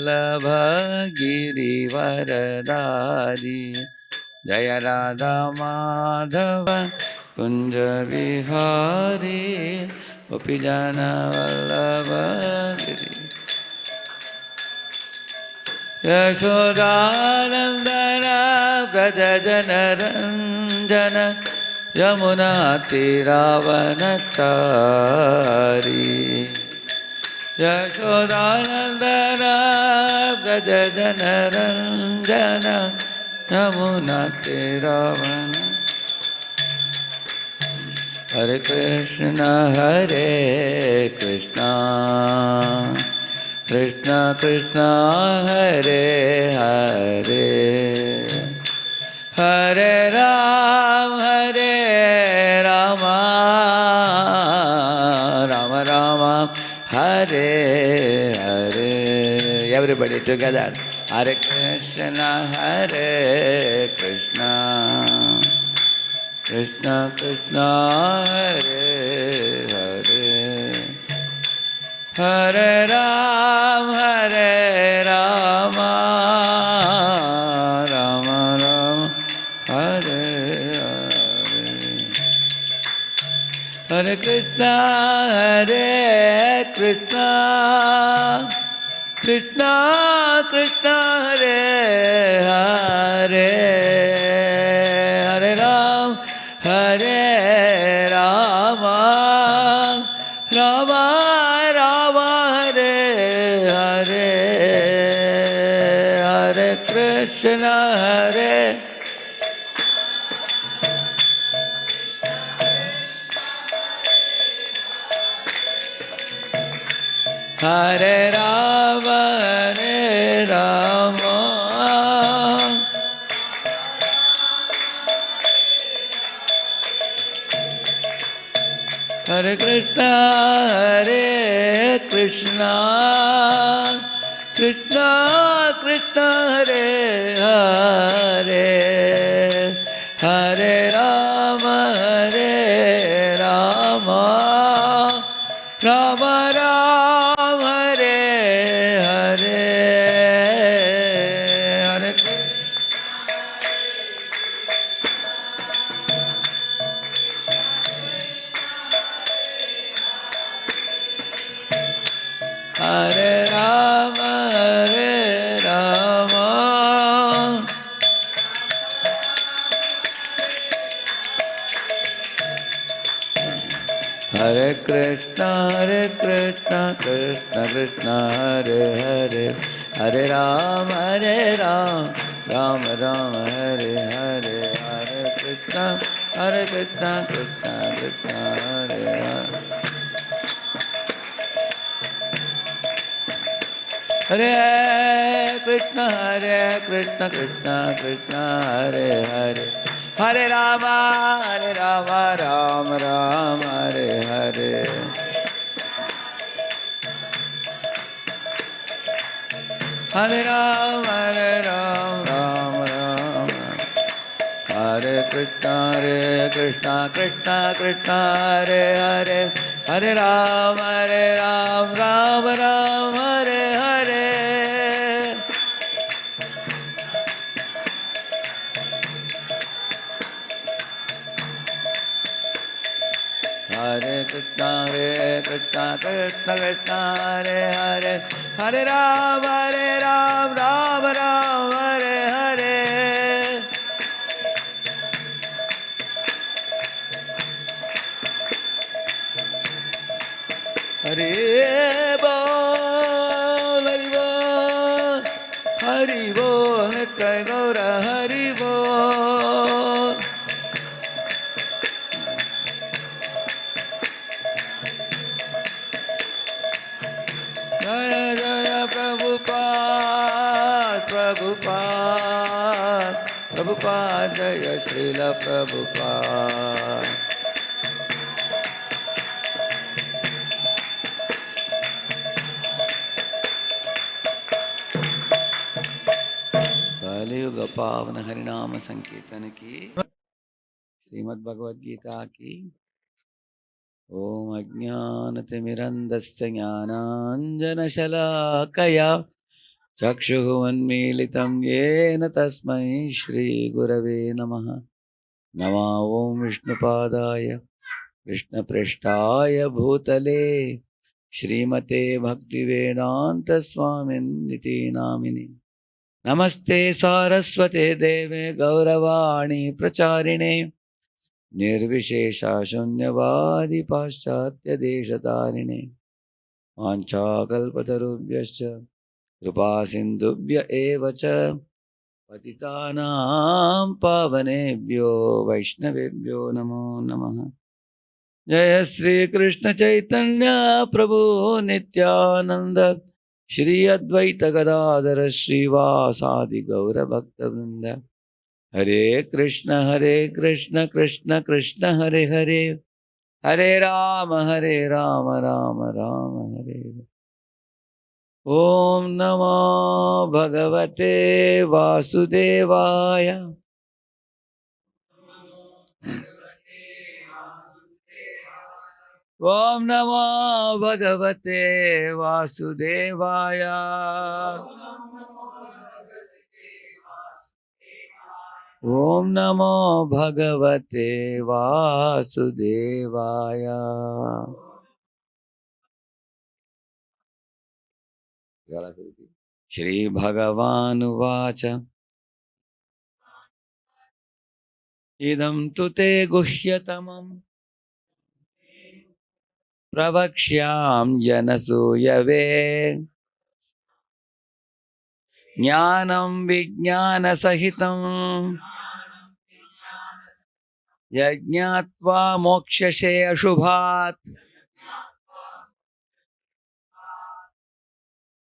वल्लभ गिरिवरदारी जय राधा माधव कुंज विहारी गोपीजन वल्लभ गिरि यशोदानंदन व्रज जनरंजन यमुना तीरावनचारी यशोदानंदन व्रज जनरंजन यमुना तीरावन हरे Krishna Krishna Krishna Hare Hare Hare Ram Ram Ram Hare Hare. Everybody together. Hare Krishna Krishna Krishna Hare Hare Hare Ram Ram Ram Hare Hare Hare Krishna Krishna Krishna Hare Hare Hare Ram Ram Ram Hare Hare Hare Krishna Hare Rama Hare Krishna Krishna Krishna Hare Hare Hare Rama Rama Ram Hare Hare Hare Hare Rama Hare Krishna Krishna Krishna Hare Hare Hare Ram Ram Ram Hare Hare Hare Krishna Krishna Krishna Hare Hare Hare Krishna Krishna Krishna Hare Hare Hare Rama Ram Ram Hare Hare Hare Ram Ram Ram Hare Krishna Krishna Krishna Hare Hare Hare Ram Ram Ram Hare Hare Hare Krishna Krishna Krishna Hare Hare Hare Ram Ram Ram Hare Hare Hare Bol Hari Bol Nitai Gaura Hari Bol Jaya Jaya Prabhupada Jaya Srila Prabhupada कलियुग पावन हरिनाम संकीर्तन की श्रीमद् भगवद गीता की ओम अज्ञानतिमिरन्धस्य ज्ञानाञ्जनशलाकया चक्षुरुन्मीलितं येन तस्मै श्रीगुरवे नमः। नमो ॐ विष्णुपादाय कृष्णपृष्ठाय भूतले श्रीमते भक्तिवेदान्तस्वामिनिति नामिने। नमस्ते सारस्वते देवे गौरवाणी प्रचारिणे निर्विशेषा शून्यवादी पाश्चात्यदेशतारिणे। वाञ्छाकल्पतरुभ्यश्च कृपा सिन्धुभ्य एव च पतितानां पावनेभ्यो वैष्णवेभ्यो नमो नमः। जय श्री कृष्ण चैतन्य प्रभु नित्यानंद श्री अद्वैत गदाधर श्रीवासादि गौर भक्त वृंद। हरे कृष्ण कृष्ण कृष्ण हरे हरे, हरे राम राम राम हरे हरे। ओम नमो भगवते वासुदेवाय। ओम नमो भगवते वासुदेवाय। ओम नमो भगवते वासुदेवाय। श्री भगवानुवाच इदं तु ते गुह्यतमं प्रवक्ष्याम्यनसूयवे। ज्ञानं विज्ञानसहितं यज्ञात्वा मोक्षसे अशुभात्।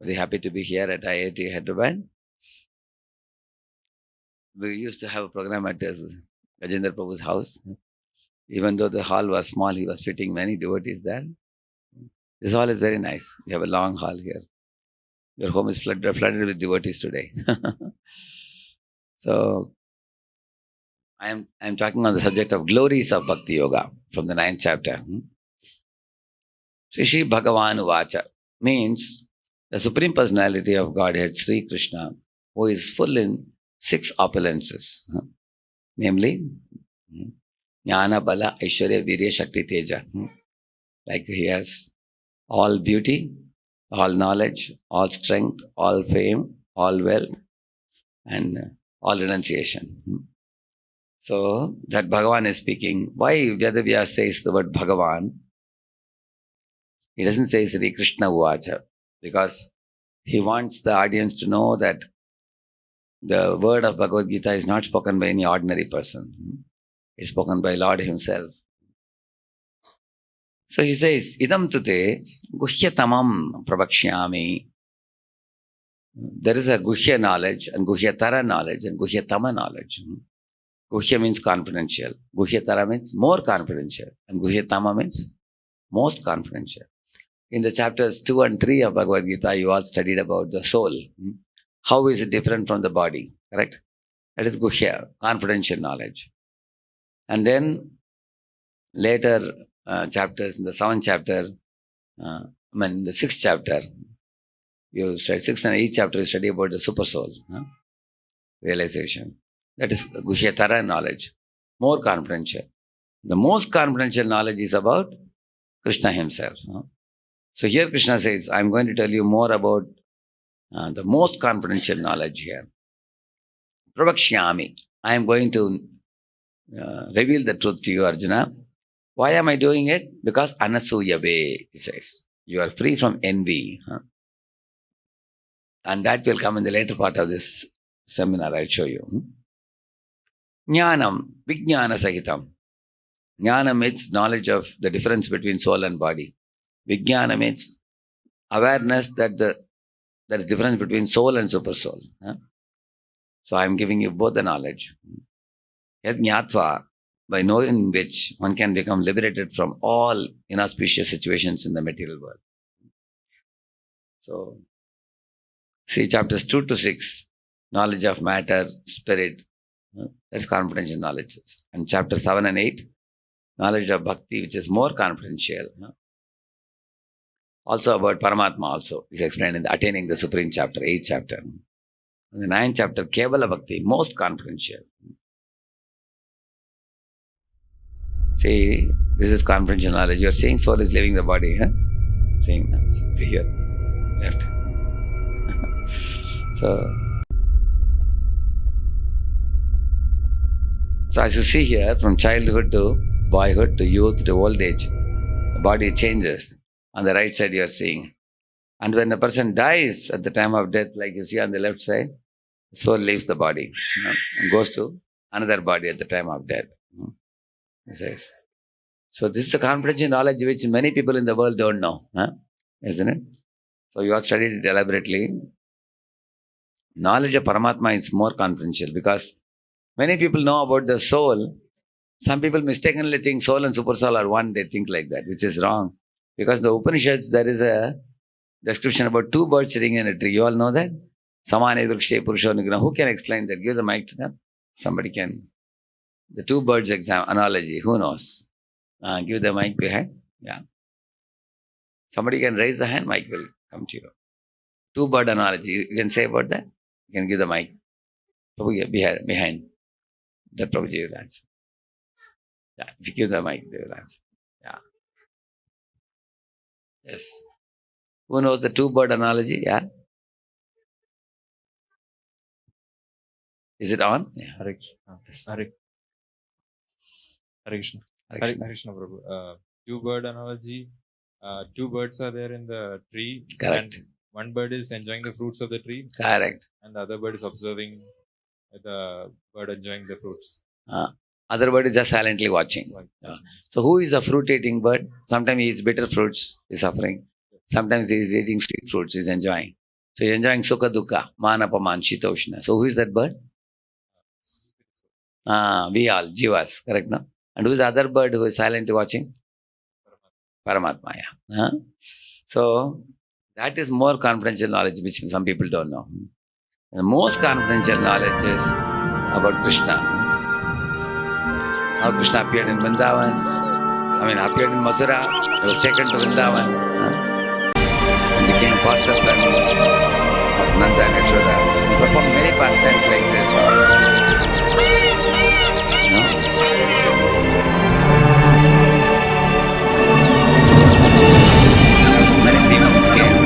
Very happy to be here at IIT Hyderabad. We used to have a program at Gajendra Prabhu's house. Even though the hall was small, he was fitting many devotees there. This hall is very nice. We have a long hall here. Your home is flooded with devotees today. So I am talking on the subject of glories of Bhakti Yoga from the 9th chapter. Shri Bhagavan Vacha means the Supreme Personality of Godhead, Sri Krishna, who is full in 6 opulences, namely Jnana, Bala, Aishwarya, Virya, Shakti, Teja. Like he has all beauty, all knowledge, all strength, all fame, all wealth, and all renunciation. So that Bhagavan is speaking. Why Vyadavyas says the word Bhagavan? He doesn't say Sri Krishna Uvacha, because he wants the audience to know that the word of Bhagavad Gita is not spoken by any ordinary person. It's spoken by Lord himself. So he says, Idam tute guhyatamam pravakshyami. There is a guhya knowledge and guhyatara knowledge and guhyatama knowledge. Guhya means confidential. Guhyatara means more confidential. And guhyatama means most confidential. In the chapters 2 and 3 of Bhagavad Gita, you all studied about the soul. How is it different from the body? Correct? That is guhya, confidential knowledge. And then later chapters, in the 7th chapter, in the 6th chapter, you study 6th and 8th chapter, you study about the super soul, realization. That is guhyatara knowledge, more confidential. The most confidential knowledge is about Krishna himself. So here Krishna says, I'm going to tell you more about the most confidential knowledge here. Pravakshyami. I am going to reveal the truth to you, Arjuna. Why am I doing it? Because anasuyave, he says. You are free from envy. And that will come in the later part of this seminar, I'll show you. Jnanam, vijnana sahitam. Jnana means knowledge of the difference between soul and body. Vijnana means awareness that there is difference between soul and super soul. So I am giving you both the knowledge. Yad jnatva, by knowing which one can become liberated from all inauspicious situations in the material world. So, see chapters 2 to 6, knowledge of matter, spirit, that's confidential knowledge. And chapter 7 and 8, knowledge of bhakti, which is more confidential. Also about Paramatma also is explained in the Attaining the Supreme chapter, 8th chapter. In the 9th chapter, Kevala Bhakti, most confidential. See, this is confidential knowledge. You are saying soul is leaving the body, huh? Saying now. See here, left. So as you see here, from childhood to boyhood to youth to old age, the body changes. On the right side you are seeing. And when a person dies at the time of death, like you see on the left side, the soul leaves the body, and goes to another body at the time of death. It says. So this is a confidential knowledge which many people in the world don't know, isn't it? So you have studied it elaborately. Knowledge of Paramatma is more confidential because many people know about the soul. Some people mistakenly think soul and super soul are one. They think like that, which is wrong. Because the Upanishads, there is a description about two birds sitting in a tree. You all know that? Samane Drukshte Purusho Nigrana. Who can explain that? Give the mic to them. Somebody can. The two birds analogy. Who knows? Give the mic behind. Yeah. Somebody can raise the hand. Mic will come to you. Two bird analogy. You can say about that? You can give the mic. Prabhuji, behind. That Prabhuji will answer. Yeah. If you give the mic, they will answer. Yeah. Yes. Who knows the two bird analogy? Yeah. Is it on? Yeah. Hare Krishna. Yes. Hare Krishna. Hare Hare Krishna. Krishna, Prabhu. Two bird analogy. Two birds are there in the tree. Correct. And one bird is enjoying the fruits of the tree. Correct. And the other bird is observing the bird enjoying the fruits. Other bird is just silently watching. So who is a fruit-eating bird? Sometimes he eats bitter fruits, he's suffering. Sometimes he is eating sweet fruits, he's enjoying. So he's enjoying sukha dukkha, manapaman, shitoshna. So who is that bird? We all, jivas, correct, no? And who is the other bird who is silently watching? Paramatma, yeah. So that is more confidential knowledge which some people don't know. The most confidential knowledge is about Krishna. How Krishna appeared in Vrindavan, appeared in Mathura, he was taken to Vrindavan, and became foster son of Nanda and Yashoda. He performed many pastimes like this. Many demons came.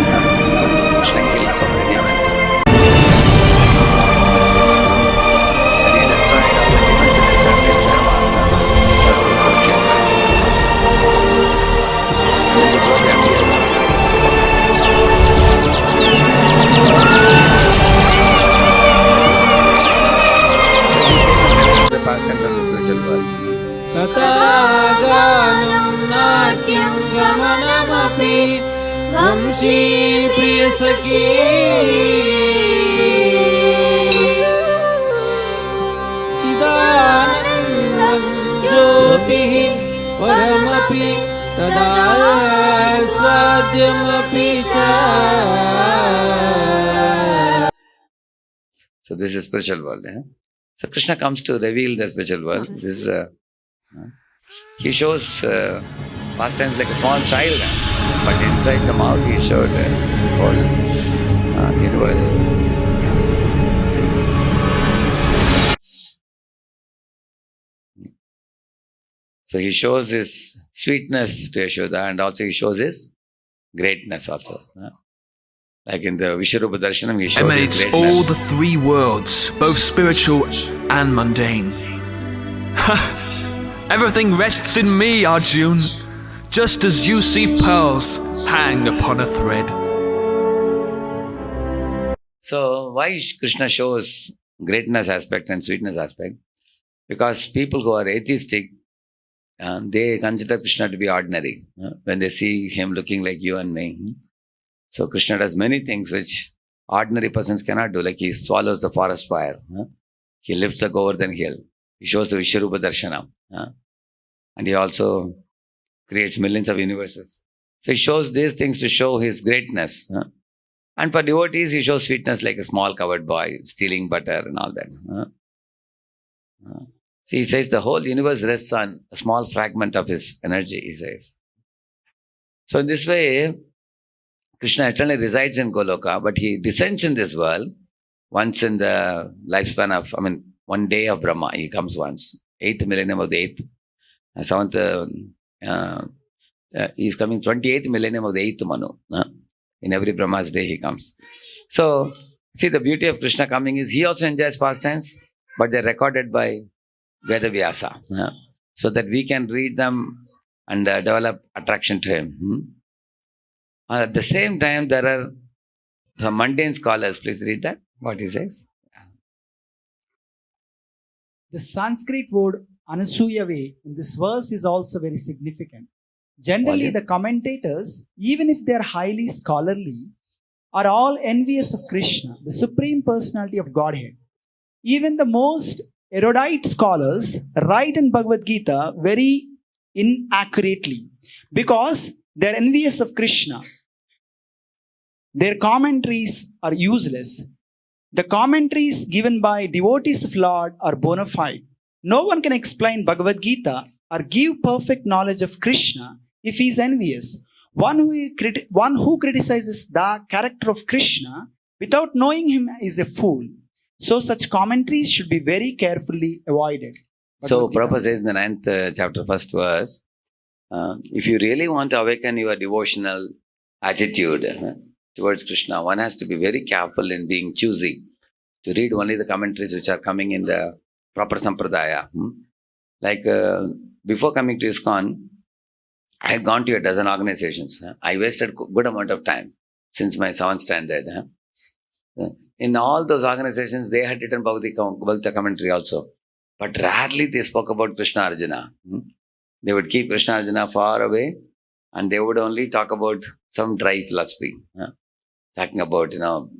Krishna killed so many demons. And he destroyed all the demons and established Dharma. And this is what appears. So he came the pastimes of the spiritual world. Kathaganam natyam gamanamapi vamshi priyasaki chidanandam jyotihi paramapi tada swadyamapi cha. So this is spiritual world. So Krishna comes to reveal the spiritual world. This is he shows pastimes like a small child, but inside the mouth he showed the whole universe. So he shows his sweetness to Yashoda, and also he shows his greatness also. Like in the Vishwarupa Darshanam, he showed his emanates greatness. all the three worlds, both spiritual and mundane. Everything rests in me, Arjun, just as you see pearls hang upon a thread. So why Krishna shows greatness aspect and sweetness aspect? Because people who are atheistic, they consider Krishna to be ordinary when they see him looking like you and me. So Krishna does many things which ordinary persons cannot do, like he swallows the forest fire. He lifts the Govardhan hill. He shows the Vishwarupa Darshanam. And he also creates millions of universes. So he shows these things to show his greatness. And for devotees, he shows sweetness like a small covered boy stealing butter and all that. See, he says the whole universe rests on a small fragment of his energy, he says. So in this way, Krishna eternally resides in Goloka, but he descends in this world once in the lifespan of, 1 day of Brahma. He comes once, 8th millennium of the 8th, 7th, he's coming 28th millennium of the 8th Manu. In every Brahma's day he comes. So, see, the beauty of Krishna coming is he also enjoys pastimes, but they're recorded by Vedavyasa, so that we can read them and develop attraction to him. At the same time, there are some mundane scholars. Please read that, what he says. The Sanskrit word Anusuyave in this verse is also very significant. Generally, the commentators, even if they are highly scholarly, are all envious of Krishna, the Supreme Personality of Godhead. Even the most erudite scholars write in Bhagavad Gita very inaccurately because they are envious of Krishna. Their commentaries are useless. The commentaries given by devotees of Lord are bona fide. No one can explain Bhagavad Gita or give perfect knowledge of Krishna if he is envious. One who criticizes the character of Krishna without knowing him is a fool. So such commentaries should be very carefully avoided. So Prabhupada says in the 9th chapter, first verse, if you really want to awaken your devotional attitude towards Krishna, one has to be very careful in being choosy to read only the commentaries which are coming in the proper sampradaya. Like before coming to ISKCON, I had gone to a dozen organizations. I wasted good amount of time since my 7th standard. In all those organizations, they had written Bhagavad commentary also. But rarely they spoke about Krishna Arjuna. They would keep Krishna Arjuna far away and they would only talk about some dry philosophy. Talking about,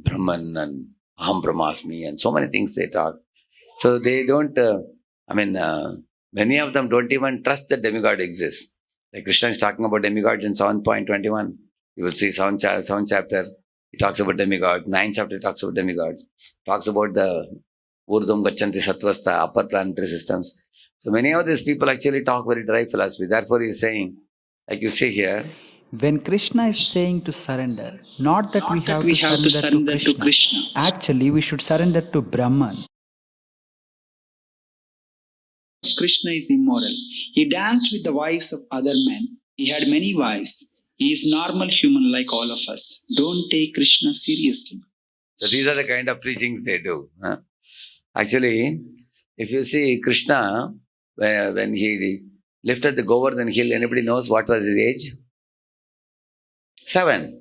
Brahman and Aham Brahmasmi and so many things they talk. So they don't, many of them don't even trust that demigod exists. Like Krishna is talking about demigods in 7.21. You will see 7th chapter, he talks about demigods. 9th chapter, he talks about demigods. Talks about the Urdhvam Gachanti Satvastha, upper planetary systems. So many of these people actually talk very dry philosophy. Therefore, he is saying, like you see here, when Krishna is saying to surrender, not that we have to surrender to Krishna. Actually, we should surrender to Brahman. Krishna is immoral. He danced with the wives of other men. He had many wives. He is normal human like all of us. Don't take Krishna seriously. So these are the kind of preachings they do. Actually, if you see Krishna, when he lifted the Govardhan hill, anybody knows what was his age? 7.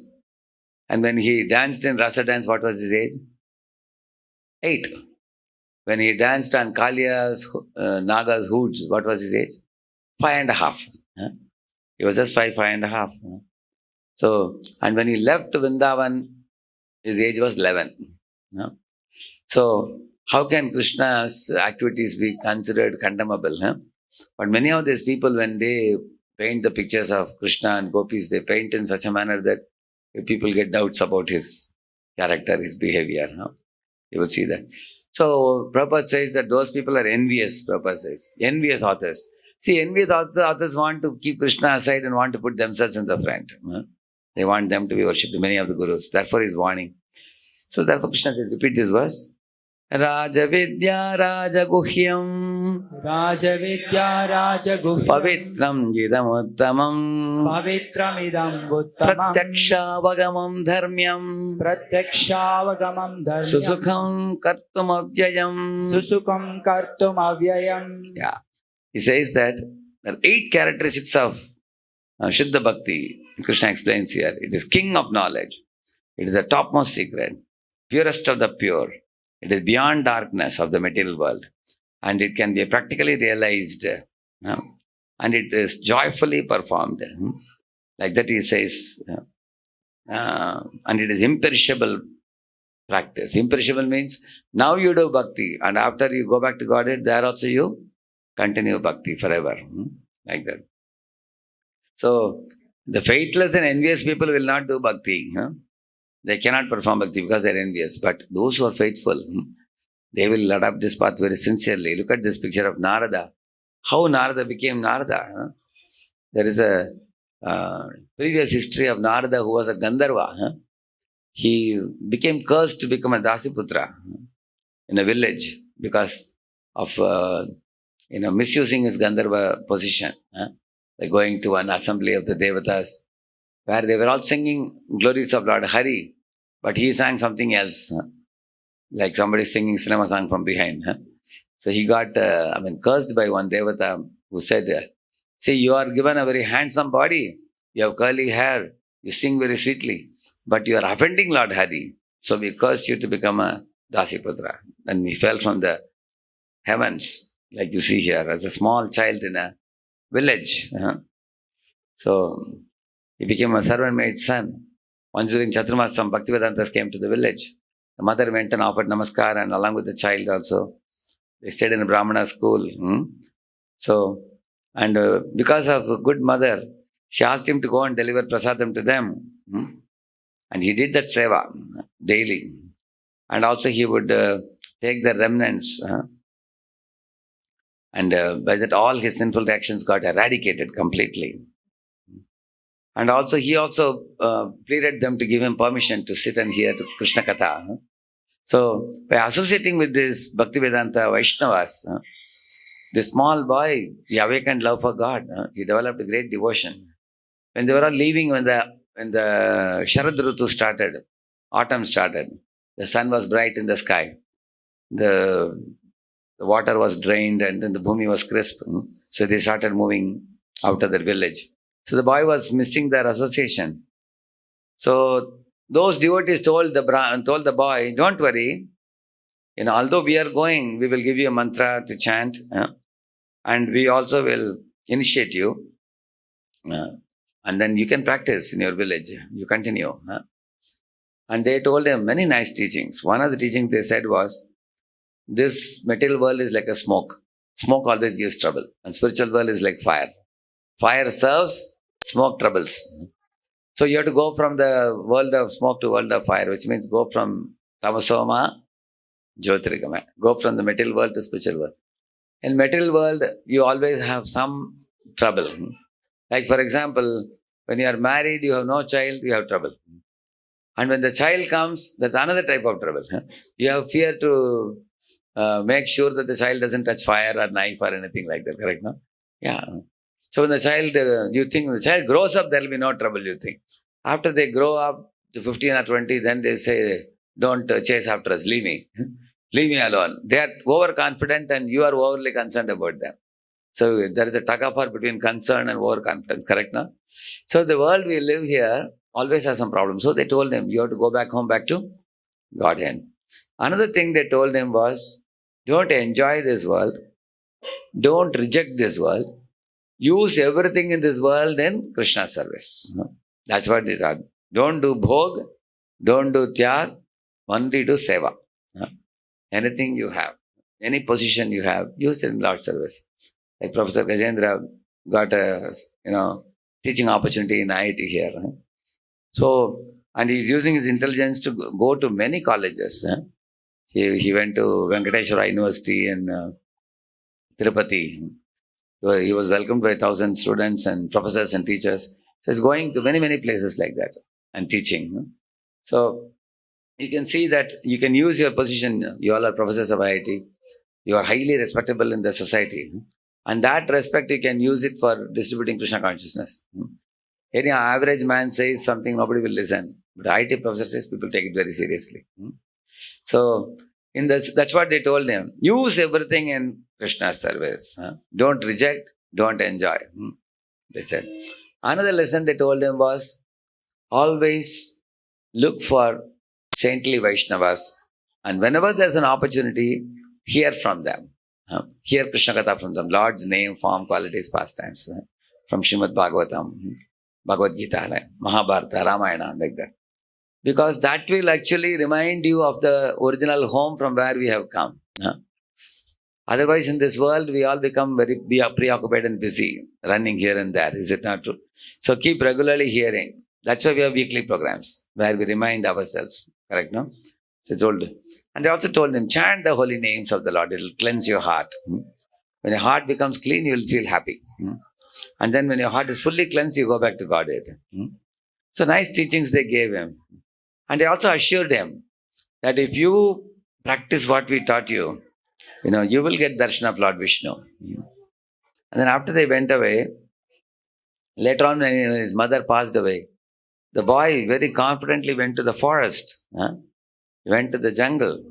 And when he danced in Rasa dance, what was his age? 8. When he danced on Kaliya's, Naga's hoods, what was his age? 5.5. He was just 5.5. So, and when he left Vrindavan, his age was 11. So, how can Krishna's activities be considered condemnable? But many of these people, when they paint the pictures of Krishna and gopis, they paint in such a manner that people get doubts about his character, his behavior. You will see that. So, Prabhupada says that those people are envious, Prabhupada says. Envious authors. See, envious authors want to keep Krishna aside and want to put themselves in the front. They want them to be worshipped, many of the gurus. Therefore, he is warning. So, therefore, Krishna says, repeat this verse. Rajavidya Rajaguhyam Rajavidya Rajaguhyam Pavitram Jidamuttamam Pavitramidam Uttamam Pratyakshaavagamam Dharmyam Pratyakshaavagamam Dharmyam Susukham Kartum Avyayam. Susukam Kartum Avyayam. Yeah. He says that there are 8 characteristics of Shuddha Bhakti. Krishna explains here. It is king of knowledge. It is the topmost secret. Purest of the pure. It is beyond darkness of the material world. And it can be practically realized. And it is joyfully performed. Like that he says. And it is imperishable practice. Imperishable means now you do bhakti. And after you go back to Godhead, there also you continue bhakti forever. Like that. So, the faithless and envious people will not do bhakti. They cannot perform bhakti because they are envious. But those who are faithful, they will adopt this path very sincerely. Look at this picture of Narada. How Narada became Narada. There is a previous history of Narada, who was a Gandharva. He became cursed to become a Dasiputra in a village because of misusing his Gandharva position. By going to an assembly of the Devatas where they were all singing glories of Lord Hari, but he sang something else, like somebody singing cinema song from behind. So he got, cursed by one Devata who said, see, you are given a very handsome body, you have curly hair, you sing very sweetly, but you are offending Lord Hari. So we curse you to become a Dasiputra. And he fell from the heavens, like you see here, as a small child in a village. So he became a servant maid's son. Once during Chaturmasam, Bhaktivedantas came to the village. The mother went and offered namaskar, and along with the child also, they stayed in a Brahmana school. So, and because of a good mother, she asked him to go and deliver prasadam to them. And he did that seva daily. And also he would take the remnants. And by that all his sinful reactions got eradicated completely. And also he also pleaded them to give him permission to sit and hear Krishna Katha. So by associating with this Bhaktivedanta Vaishnavas, this small boy, he awakened love for God. He developed a great devotion. When they were all leaving, when the Sharad Rutu started, autumn started, the sun was bright in the sky. The water was drained and then the bhumi was crisp. So they started moving out of their village. So the boy was missing their association. So those devotees told the boy, don't worry, although we are going, we will give you a mantra to chant, and we also will initiate you, and then you can practice in your village. You continue. And they told him many nice teachings. One of the teachings they said was, this material world is like a smoke. Smoke always gives trouble. And spiritual world is like fire. Fire serves, smoke troubles. So you have to go from the world of smoke to world of fire, which means go from tamasoma, jyotirgamaya. Go from the material world to spiritual world. In material world, you always have some trouble. Like for example, when you are married, you have no child, you have trouble. And when the child comes, that's another type of trouble. You have fear to make sure that the child doesn't touch fire or knife or anything like that, correct? No? Yeah. So when the child, you think when the child grows up, there will be no trouble, you think. After they grow up to 15 or 20, then they say, don't chase after us, leave me. Leave me alone. They are overconfident and you are overly concerned about them. So there is a tug of war between concern and overconfidence, correct? No? So the world we live here always has some problems. So they told him, you have to go back home, back to Godhead. Another thing they told him was, don't enjoy this world. Don't reject this world. Use everything in this world in Krishna service. That's what they thought. Don't do bhog, don't do tyag, only do seva. Anything you have, any position you have, use it in Lord's service. Like Professor Gajendra got a teaching opportunity in IIT here. So, and he's using his intelligence to go to many colleges. He went to Venkateshwara University in Tirupati. He was welcomed by 1,000 students and professors and teachers. So he's going to many, many places like that and teaching. So you can see that you can use your position. You all are professors of IIT. You are highly respectable in the society. And that respect, you can use it for distributing Krishna consciousness. Any average man says something, nobody will listen. But IIT professor says, people take it very seriously. So that's what they told him. Use everything in Krishna's service. Don't reject, don't enjoy. They said. Another lesson they told him was, always look for saintly Vaishnavas, and whenever there's an opportunity, hear from them. Hear Krishna Katha from them. Lord's name, form, qualities, pastimes. From Srimad Bhagavatam, Bhagavad Gita, Mahabharata, Ramayana, like that. Because that will actually remind you of the original home from where we have come. Otherwise, in this world, we all become very preoccupied and busy, running here and there. Is it not true? So keep regularly hearing. That's why we have weekly programs, where we remind ourselves. Correct, no? So told. And they also told him, chant the holy names of the Lord. It will cleanse your heart. When your heart becomes clean, you will feel happy. And then when your heart is fully cleansed, you go back to Godhead. So nice teachings they gave him. And they also assured him that if you practice what we taught you, you will get darshan of Lord Vishnu. And then after they went away, later on when his mother passed away, the boy very confidently went to the forest. He went to the jungle.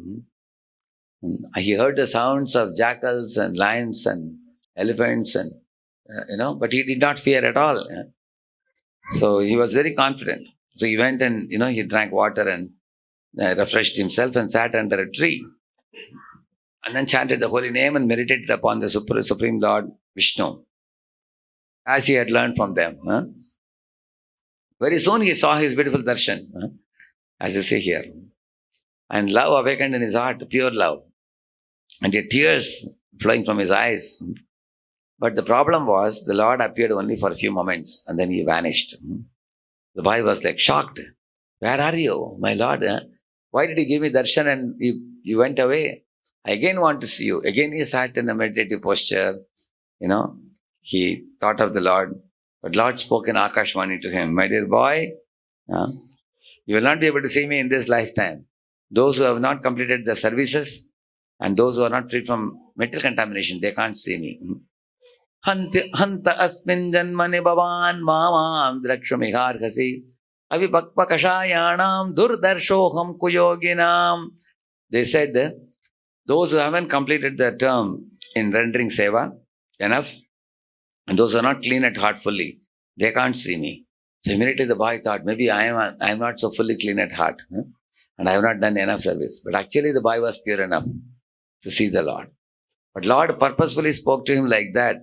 He heard the sounds of jackals and lions and elephants and, but he did not fear at all. So he was very confident. So he went and, he drank water and refreshed himself and sat under a tree. And then chanted the holy name and meditated upon the Supreme Lord Vishnu, as he had learned from them. Very soon he saw his beautiful darshan, as you see here. And love awakened in his heart, pure love. And he had tears flowing from his eyes. But the problem was, the Lord appeared only for a few moments and then he vanished. The boy was like shocked. Where are you, my Lord? Why did you give me darshan and you went away? I again want to see you. Again he sat in a meditative posture. He thought of the Lord. But Lord spoke in Akashvani to him. My dear boy, you will not be able to see me in this lifetime. Those who have not completed the services and those who are not free from material contamination, they can't see me. Hanta asmin janmane bhavan mamam drakshamiharkasi avipakpakashayanam durdarshoham kuyoginam. They said, those who haven't completed the term in rendering seva enough, and those who are not clean at heart fully, they can't see me. So immediately the boy thought, maybe I am not so fully clean at heart, and I have not done enough service. But actually the boy was pure enough to see the Lord. But Lord purposefully spoke to him like that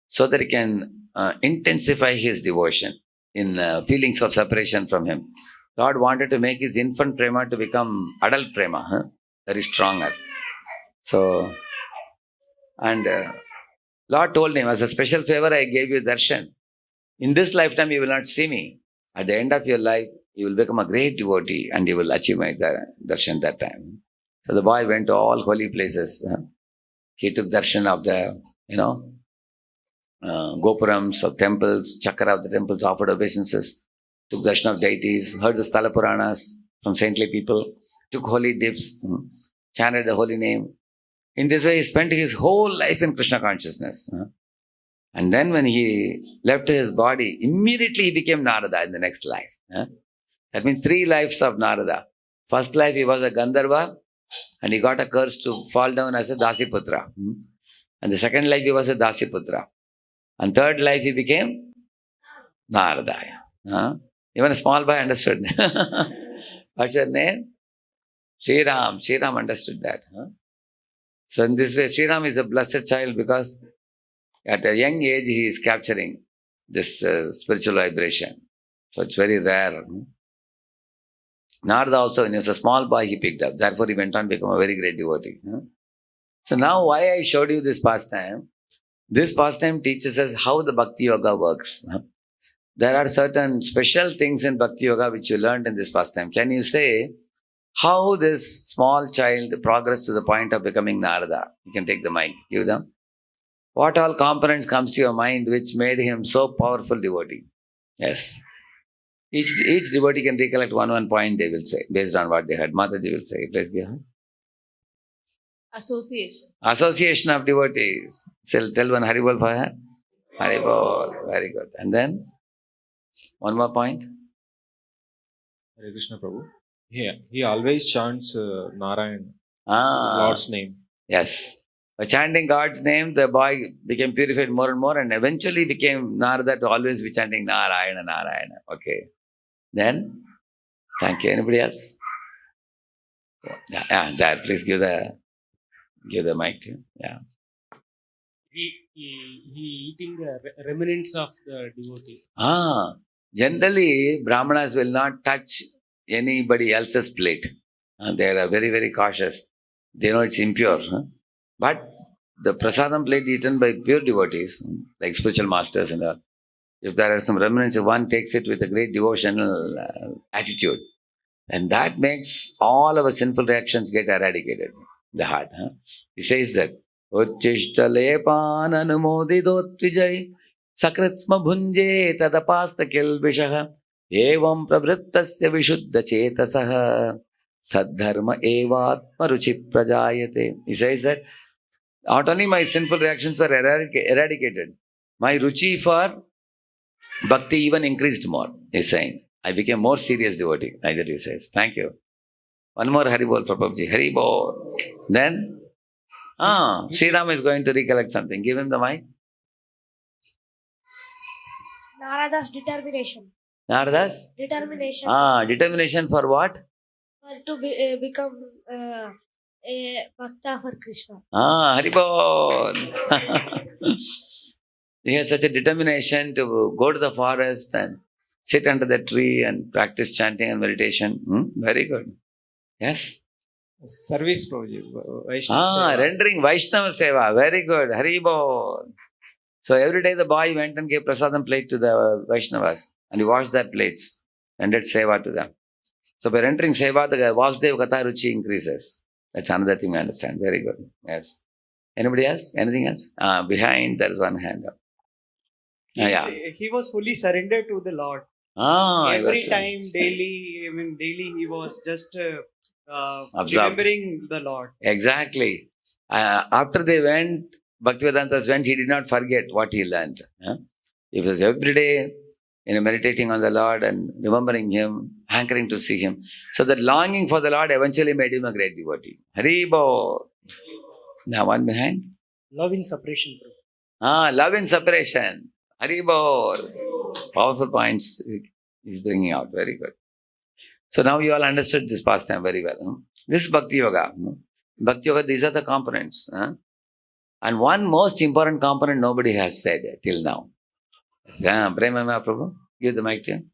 so that he can intensify his devotion in feelings of separation from him. Lord wanted to make his infant prema to become adult prema, very stronger. So, and Lord told him, as a special favor, I gave you darshan. In this lifetime, you will not see me. At the end of your life, you will become a great devotee and you will achieve my darshan that time. So the boy went to all holy places. He took darshan of the, gopurams of temples, chakra of the temples, offered obeisances, took darshan of deities, heard the Sthala Puranas from saintly people, took holy dips, chanted the holy name. In this way, he spent his whole life in Krishna consciousness. And then when he left his body, immediately he became Narada in the next life. That means 3 lives of Narada. First life, he was a Gandharva and he got a curse to fall down as a Dasiputra. And the second life, he was a Dasiputra. And third life, he became Narada. Even a small boy understood. What's your name? Sri Ram. Sri Ram understood that. So in this way, Sri Ram is a blessed child because at a young age, he is capturing this spiritual vibration. So it's very rare. Narada also, when he was a small boy, he picked up. Therefore, he went on to become a very great devotee. So now why I showed you this pastime teaches us how the Bhakti Yoga works. There are certain special things in Bhakti Yoga which you learned in this pastime. Can you say how this small child progressed to the point of becoming Narada? You can take the mic, give them. What all components comes to your mind which made him so powerful devotee? Yes. Each devotee can recollect one point they will say, based on what they heard. Mataji will say, please give her. Association. Association of devotees. So tell one Haribol for her. Haribol. Very good. And then, one more point. Hare Krishna Prabhu. He always chants Narayan, Lord's name. Yes. By chanting God's name, the boy became purified more and more and eventually became Narada to always be chanting Narayana, Narayana. Okay. Then, thank you. Anybody else? Yeah, there. Please give the mic to him. Yeah. He eating the remnants of the devotee. Generally, Brahmanas will not touch anybody else's plate. They are very, very cautious. They know it's impure. But the prasadam plate eaten by pure devotees, like spiritual masters and all, if there are some remnants, one takes it with a great devotional attitude. And that makes all our sinful reactions get eradicated in the heart. He says that, Uchishta lepan anumodidot vijay Sakritsma bhunje tadapasta kilvishaha evam pravrittasya vishuddha chetasaha Saddharma evatma ruchi prajayate. He says that not only my sinful reactions were eradicated, my ruchi for bhakti even increased more. He's saying, I became more serious devotee. Like that he says. Thank you. One more Hari Bol for Prabhuji. Hari Bol. Then, Sri Ram is going to recollect something. Give him the mic. Narada's determination. Narada's? Determination. Determination for what? To become a Bhakta for Krishna. Hari Bol. He has such a determination to go to the forest and sit under the tree and practice chanting and meditation. Very good. Yes? Service, Prabhuji. Vaishnava Seva. Rendering Vaishnava Seva. Very good. Hari Bol. So every day the boy went and gave prasadam plate to the Vaishnavas and he washed their plates and did Seva to them. So by rendering Seva, the Vasudev Katha Ruchi increases. That's another thing I understand. Very good. Yes. Anybody else? Anything else? Behind there is one hand up. He was fully surrendered to the Lord. Every time, daily he was just remembering the Lord. Exactly. After they went, Bhaktivedantas went, he did not forget what he learned. He was every day meditating on the Lord and remembering Him, hankering to see Him. So that longing for the Lord eventually made him a great devotee. Hari Bol. Now one behind. Love in separation. Love in separation. Hari Bol. Powerful points he's bringing out. Very good. So now you all understood this pastime very well. This is Bhakti Yoga. Bhakti Yoga, these are the components. And one most important component nobody has said till now. Prema Prabhu, give the mic to him.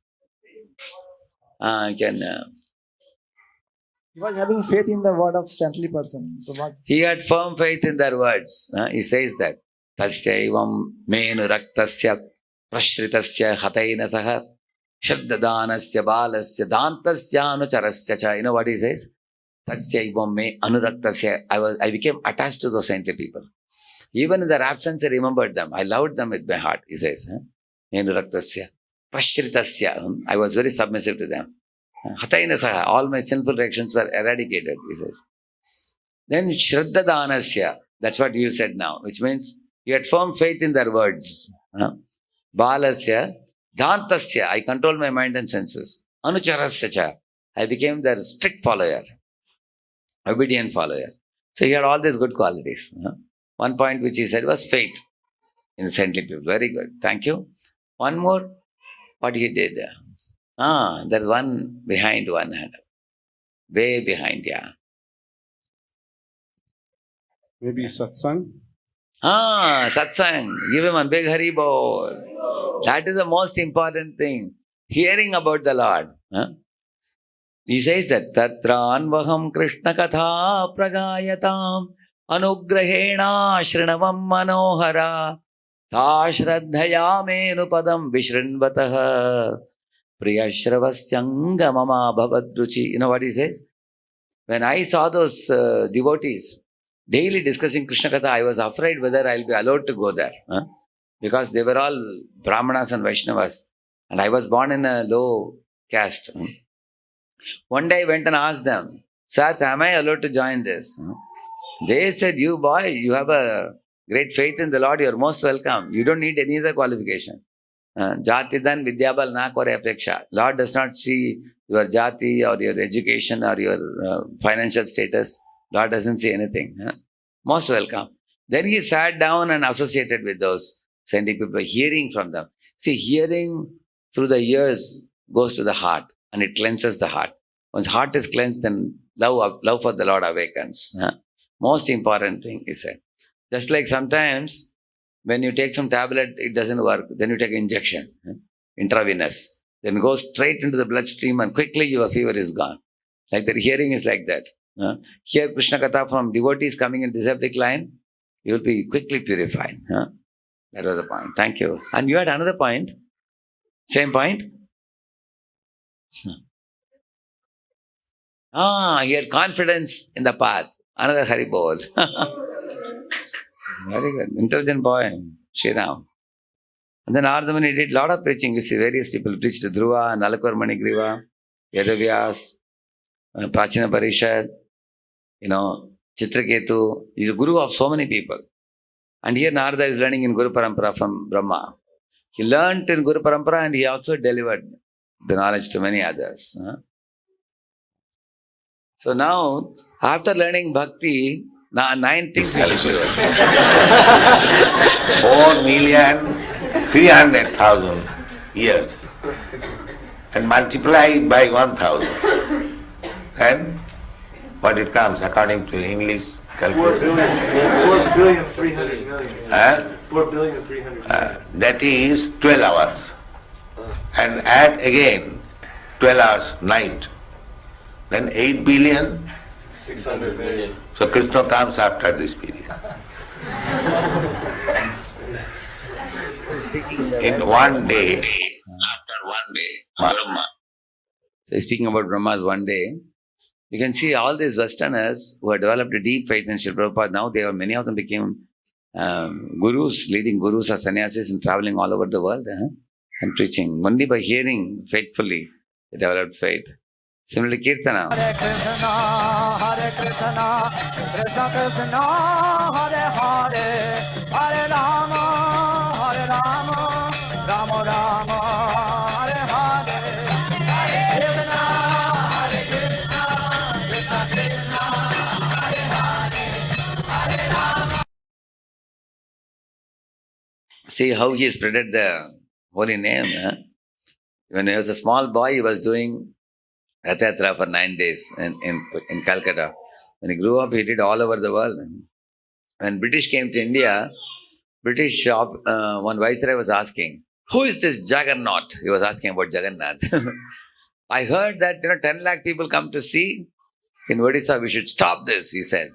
He was having faith in the word of saintly person. So what? He had firm faith in their words. He says that. Tasyaivam menu raktasya prashritasya hataina saha shraddhadanasya balasya dantasya anucharasya cha. You know what he says? Tasyaivam me anuraktasya. I became attached to those saintly people. Even in their absence, I remembered them. I loved them with my heart, he says. Menu raktasya prashritasya. I was very submissive to them. Hataina saha. All my sinful reactions were eradicated, he says. Then Shraddha Danasya, that's what you said now, which means you had firm faith in their words. Balasya, Dhantasya, I controlled my mind and senses. Anucharasya cha, I became their strict follower, obedient follower. So he had all these good qualities. One point which he said was faith in the saintly people. Very good. Thank you. One more, what he did. There's one behind one hand. Way behind, yeah. Maybe satsang. Satsang. Give him a big Hari Bol. That is the most important thing. Hearing about the Lord. He says that Tatra anvaham Krishna katha pragayatam anugrahena shrinavam manohara ta shraddhaya menu padam vishrinvataha priyashravasya mama bhavadruchi. You know what he says? When I saw those devotees daily discussing Krishna Katha, I was afraid whether I'll be allowed to go there. Because they were all Brahmanas and Vaishnavas. And I was born in a low caste. One day I went and asked them, Sir, am I allowed to join this? They said, you boy, you have a great faith in the Lord, you're most welcome. You don't need any other qualification. Jatidan vidyabal na kore apeksha. Lord does not see your jati or your education or your financial status. Lord doesn't see anything. Most welcome. Then he sat down and associated with those saintly people, hearing from them. See, hearing through the ears goes to the heart and it cleanses the heart. Once heart is cleansed, then love for the Lord awakens. Most important thing, he said. Just like sometimes when you take some tablet, it doesn't work. Then you take injection, intravenous. Then go straight into the bloodstream and quickly your fever is gone. Like that, hearing is like that. Hear Krishna Katha from devotees coming in disciplic line, you will be quickly purified. That was the point. Thank you. And you had another point? Same point? He had confidence in the path. Another Hari Bol. Very good. Intelligent boy. Shri Ram. And then Ardhamani did a lot of preaching. You see, various people preached to Dhruva, Nalakur Manigriva, Yadavyas, Prachina Parishad, Chitraketu. He's a guru of so many people. And here Narada is learning in Guru Parampara from Brahma. He learned in Guru Parampara and he also delivered the knowledge to many others. So now, after learning Bhakti, now 9 things we should do. 4,300,000 years and multiply it by 1,000. Then what it comes according to English calculation? 4,300,000,000. 4,300,000,000. That is 12 hours. And add again 12 hours night. Then 8,600,000,000. So Krishna comes after this period. In one day, after one day, Brahma. So speaking about Brahma's one day, you can see all these Westerners who have developed a deep faith in Srila Prabhupada, now many of them became gurus, leading gurus or sannyasis and traveling all over the world and preaching. Only by hearing faithfully, they developed faith. Similarly, Kirtana. Hare Krishna, Krishna Krishna, Hare Hare, Hare Rama, Rama Rama, Hare Hare, Hare Krishna, Krishna Krishna, Hare Hare, Hare Rama. See how he spreaded the holy name. When he was a small boy, he was doing Rathayatra for 9 days in Calcutta. When he grew up, he did all over the world. When British came to India, one viceroy was asking, who is this Jagannath? He was asking about Jagannath. I heard that 10 lakh people come to see in Odisha, we should stop this, he said.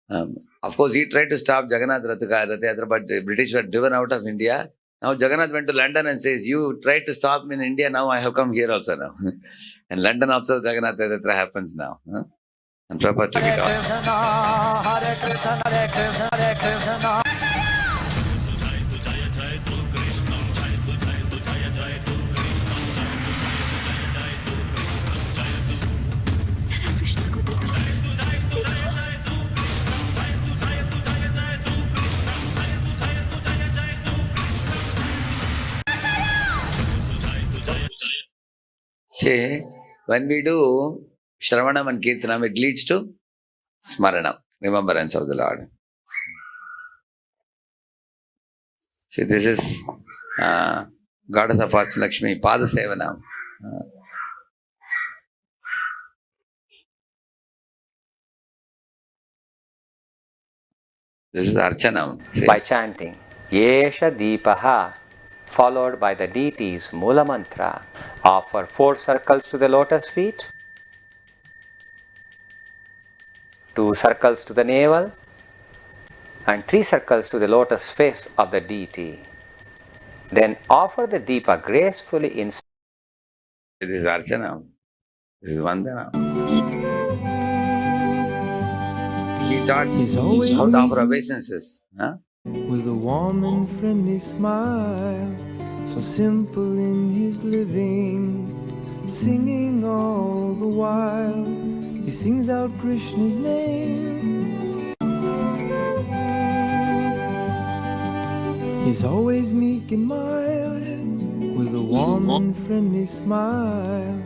Of course, he tried to stop Jagannath Rathayatra, but the British were driven out of India. Now Jagannath went to London and says, you tried to stop me in India, now I have come here also now. And London also Jagannath Rathayatra happens now. And Prabhupada took it off. Hare Krishna, Hare Krishna, Hare Krishna. See, when we do Shravanam and Kirtanam, it leads to Smaranam, remembrance of the Lord. See, this is Goddess of Fortune Lakshmi, Pada Sevanam. This is Archanam. See? By chanting Yesha Deepaha, followed by the deity's Mula Mantra, offer 4 circles to the lotus feet, 2 circles to the navel, and 3 circles to the lotus face of the deity. Then offer the Deepa gracefully inside. This is Archanam. This is Vandana. He taught how to offer obeisances. With a warm and friendly smile, so simple in his living, singing all the while, he sings out Krishna's name. He's always meek and mild, with a warm and friendly smile,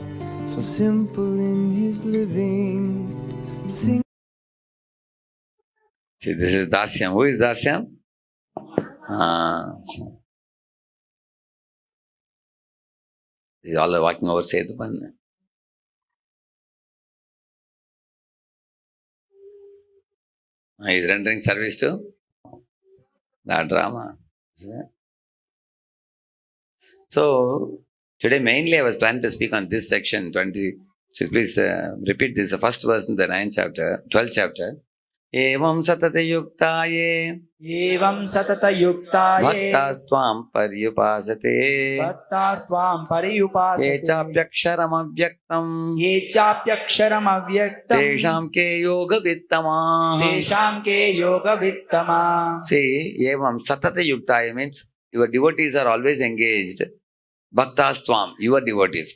so simple in his living, singing. See, this is Dasyam. Who is Dasyam? These all are walking over Setupan. He is rendering service to that drama. So, today mainly I was planning to speak on this section 20. So please repeat this. The first verse in the 9th chapter, 12th chapter. Evam satata yuktaye bhaktastvām paryupasate ye chapyaksharam avyaktam tesham ke yoga vittama. See, evam satata yuktaye means your devotees are always engaged. Bhaktas tvam, your devotees,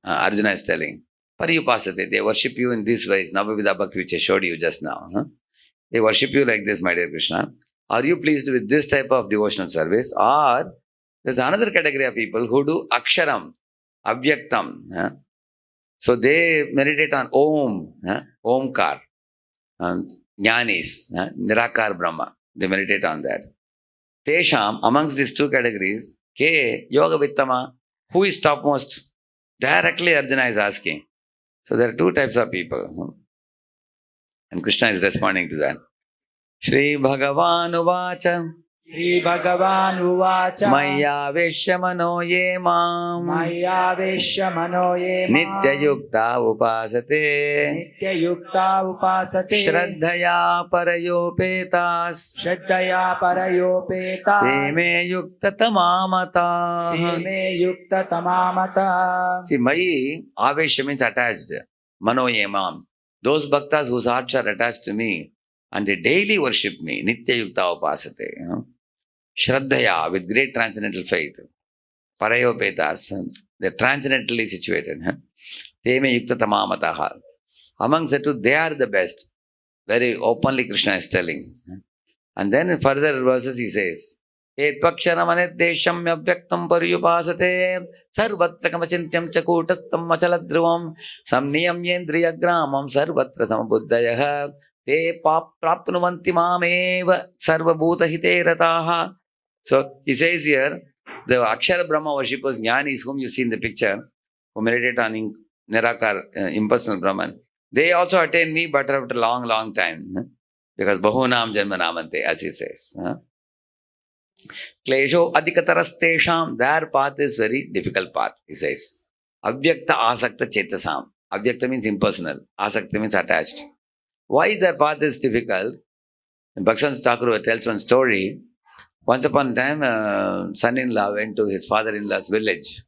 Arjuna is telling. Pariyupasate, they worship you in this ways. Navavida Bhakti, which I showed you just now. They worship you like this, my dear Krishna. Are you pleased with this type of devotional service? Or there's another category of people who do aksharam, avyaktam. So they meditate on Om, Omkar, Jnanis, Nirakar Brahma. They meditate on that. Tesham, amongst these two categories, Ke Yoga Vittama, who is topmost? Directly Arjuna is asking. So there are two types of people. And Krishna is responding to that. Shri Bhagavan Uvacha Sri Bhagavan Uvacha Maya Veshamano Ye Mam Maya Veshamano Ye Mam Nitya Yukta Upasate Nitya Yukta Upasate Shraddhaya Parayopetas Shraddhaya Parayopetas Teme Yukta Tamamata. Teme Yukta Tamamata. See, Mayi Avesha means attached. Mano Ye Mam. Those bhaktas whose hearts are attached to me and they daily worship me. Nitya Yukta Upasate. Shraddhaya, with great transcendental faith. Parayopetas, they're transcendentally situated. Teme Yukta Tamamataha. Amongst the two, they are the best. Very openly Krishna is telling. And then in further verses he says, Etpaksharam anedesham avyaktam pariyupasate sarvatra kamachintyam chakutastam achaladruvam samniyam yendriya gramam sarvatra samabuddhayaha te prapnuvanti mameva sarvabhuta hite rataha. So he says here, the Akshara Brahma worshippers, Jnanis, whom you see in the picture, who meditate on Nirakar, impersonal Brahman, they also attain me, but after a long, long time. Because Bahunam Janma Namante, as he says. Klesho Adhikatarastesham, their path is very difficult path, he says. Avyakta Asakta Chetasam. Avyakta means impersonal. Asakta means attached. Why their path is difficult? Bhakti Thakur tells one story. Once upon a time, son-in-law went to his father-in-law's village.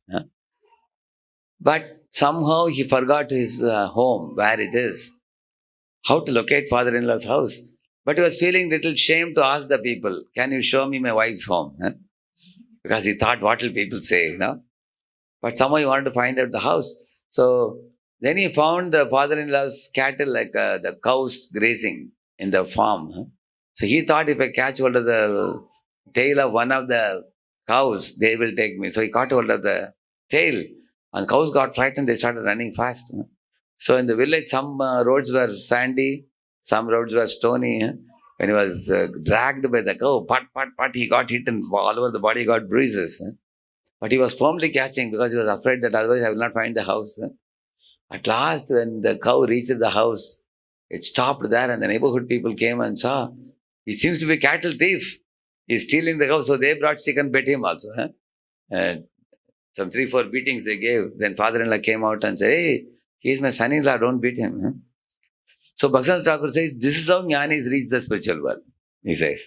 But somehow he forgot his home, where it is. How to locate father-in-law's house. But he was feeling little shame to ask the people, can you show me my wife's home? Because he thought, what will people say? But somehow he wanted to find out the house. So then he found the father-in-law's cattle, like the cows grazing in the farm. So he thought, if I catch hold of the tail of one of the cows, they will take me. So he caught hold of the tail. And cows got frightened, they started running fast. So in the village, some roads were sandy, some roads were stony. When he was dragged by the cow, pat, he got hit and all over the body got bruises. But he was firmly catching because he was afraid that otherwise I will not find the house. At last, when the cow reached the house, it stopped there and the neighborhood people came and saw, he seems to be a cattle thief. He's stealing the cow. So they brought stick and beat him also. Some 3-4 beatings they gave. Then father-in-law came out and said, hey, he's my son-in-law, don't beat him. So Bhakti Thakur says, this is how Jnanis reach the spiritual world, he says.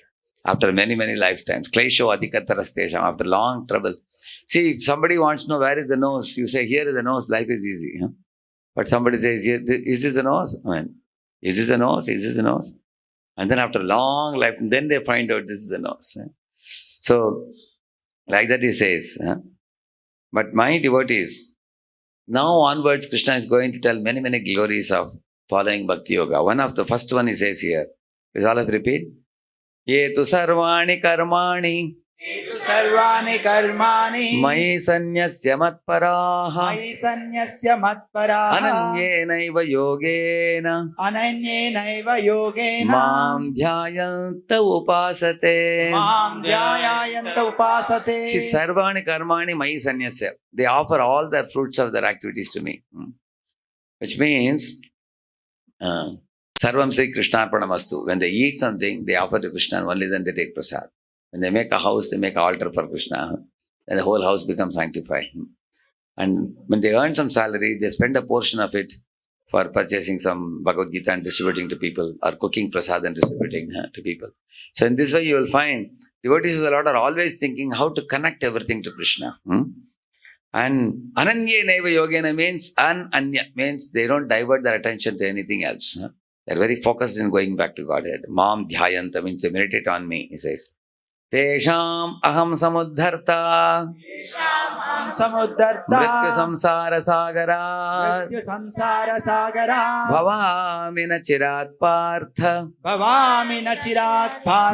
After many, many lifetimes. Klesho adhikatarastesham, after long trouble. See, if somebody wants to know where is the nose, you say, here is the nose, life is easy. But somebody says, is this the nose? Is this the nose? Is this the nose? And then after long life, then they find out this is the nose. So, like that he says. But my devotees, now onwards, Krishna is going to tell many, many glories of following Bhakti Yoga. One of the first one he says here. Please all of repeat. Ye tu sarvani karmani. Ye tu sarvani karmani. Mai sanyasya matparaha. Mai sanyasya matparaha. Ananye naiva yogena. Ananye naiva yogena. Mam dhyayanta upasate. Mam dhyayanta upasate. See, sarvani karmani mai sanyasya. They offer all the fruits of their activities to me. Which means, Sarvam Sri Krishna Arpanamastu. When they eat something, they offer to Krishna and only then they take prasad. When they make a house, they make an altar for Krishna. Then the whole house becomes sanctified. And when they earn some salary, they spend a portion of it for purchasing some Bhagavad Gita and distributing to people, or cooking prasad and distributing to people. So in this way, you will find devotees of the Lord are always thinking how to connect everything to Krishna. And ananya naiva yogena means ananya means they don't divert their attention to anything else. They're very focused in going back to Godhead. Mam dhyayanta means they meditate on me, he says. Tesham aham samudharta mrityu samsara sagara bhavami na chirat partha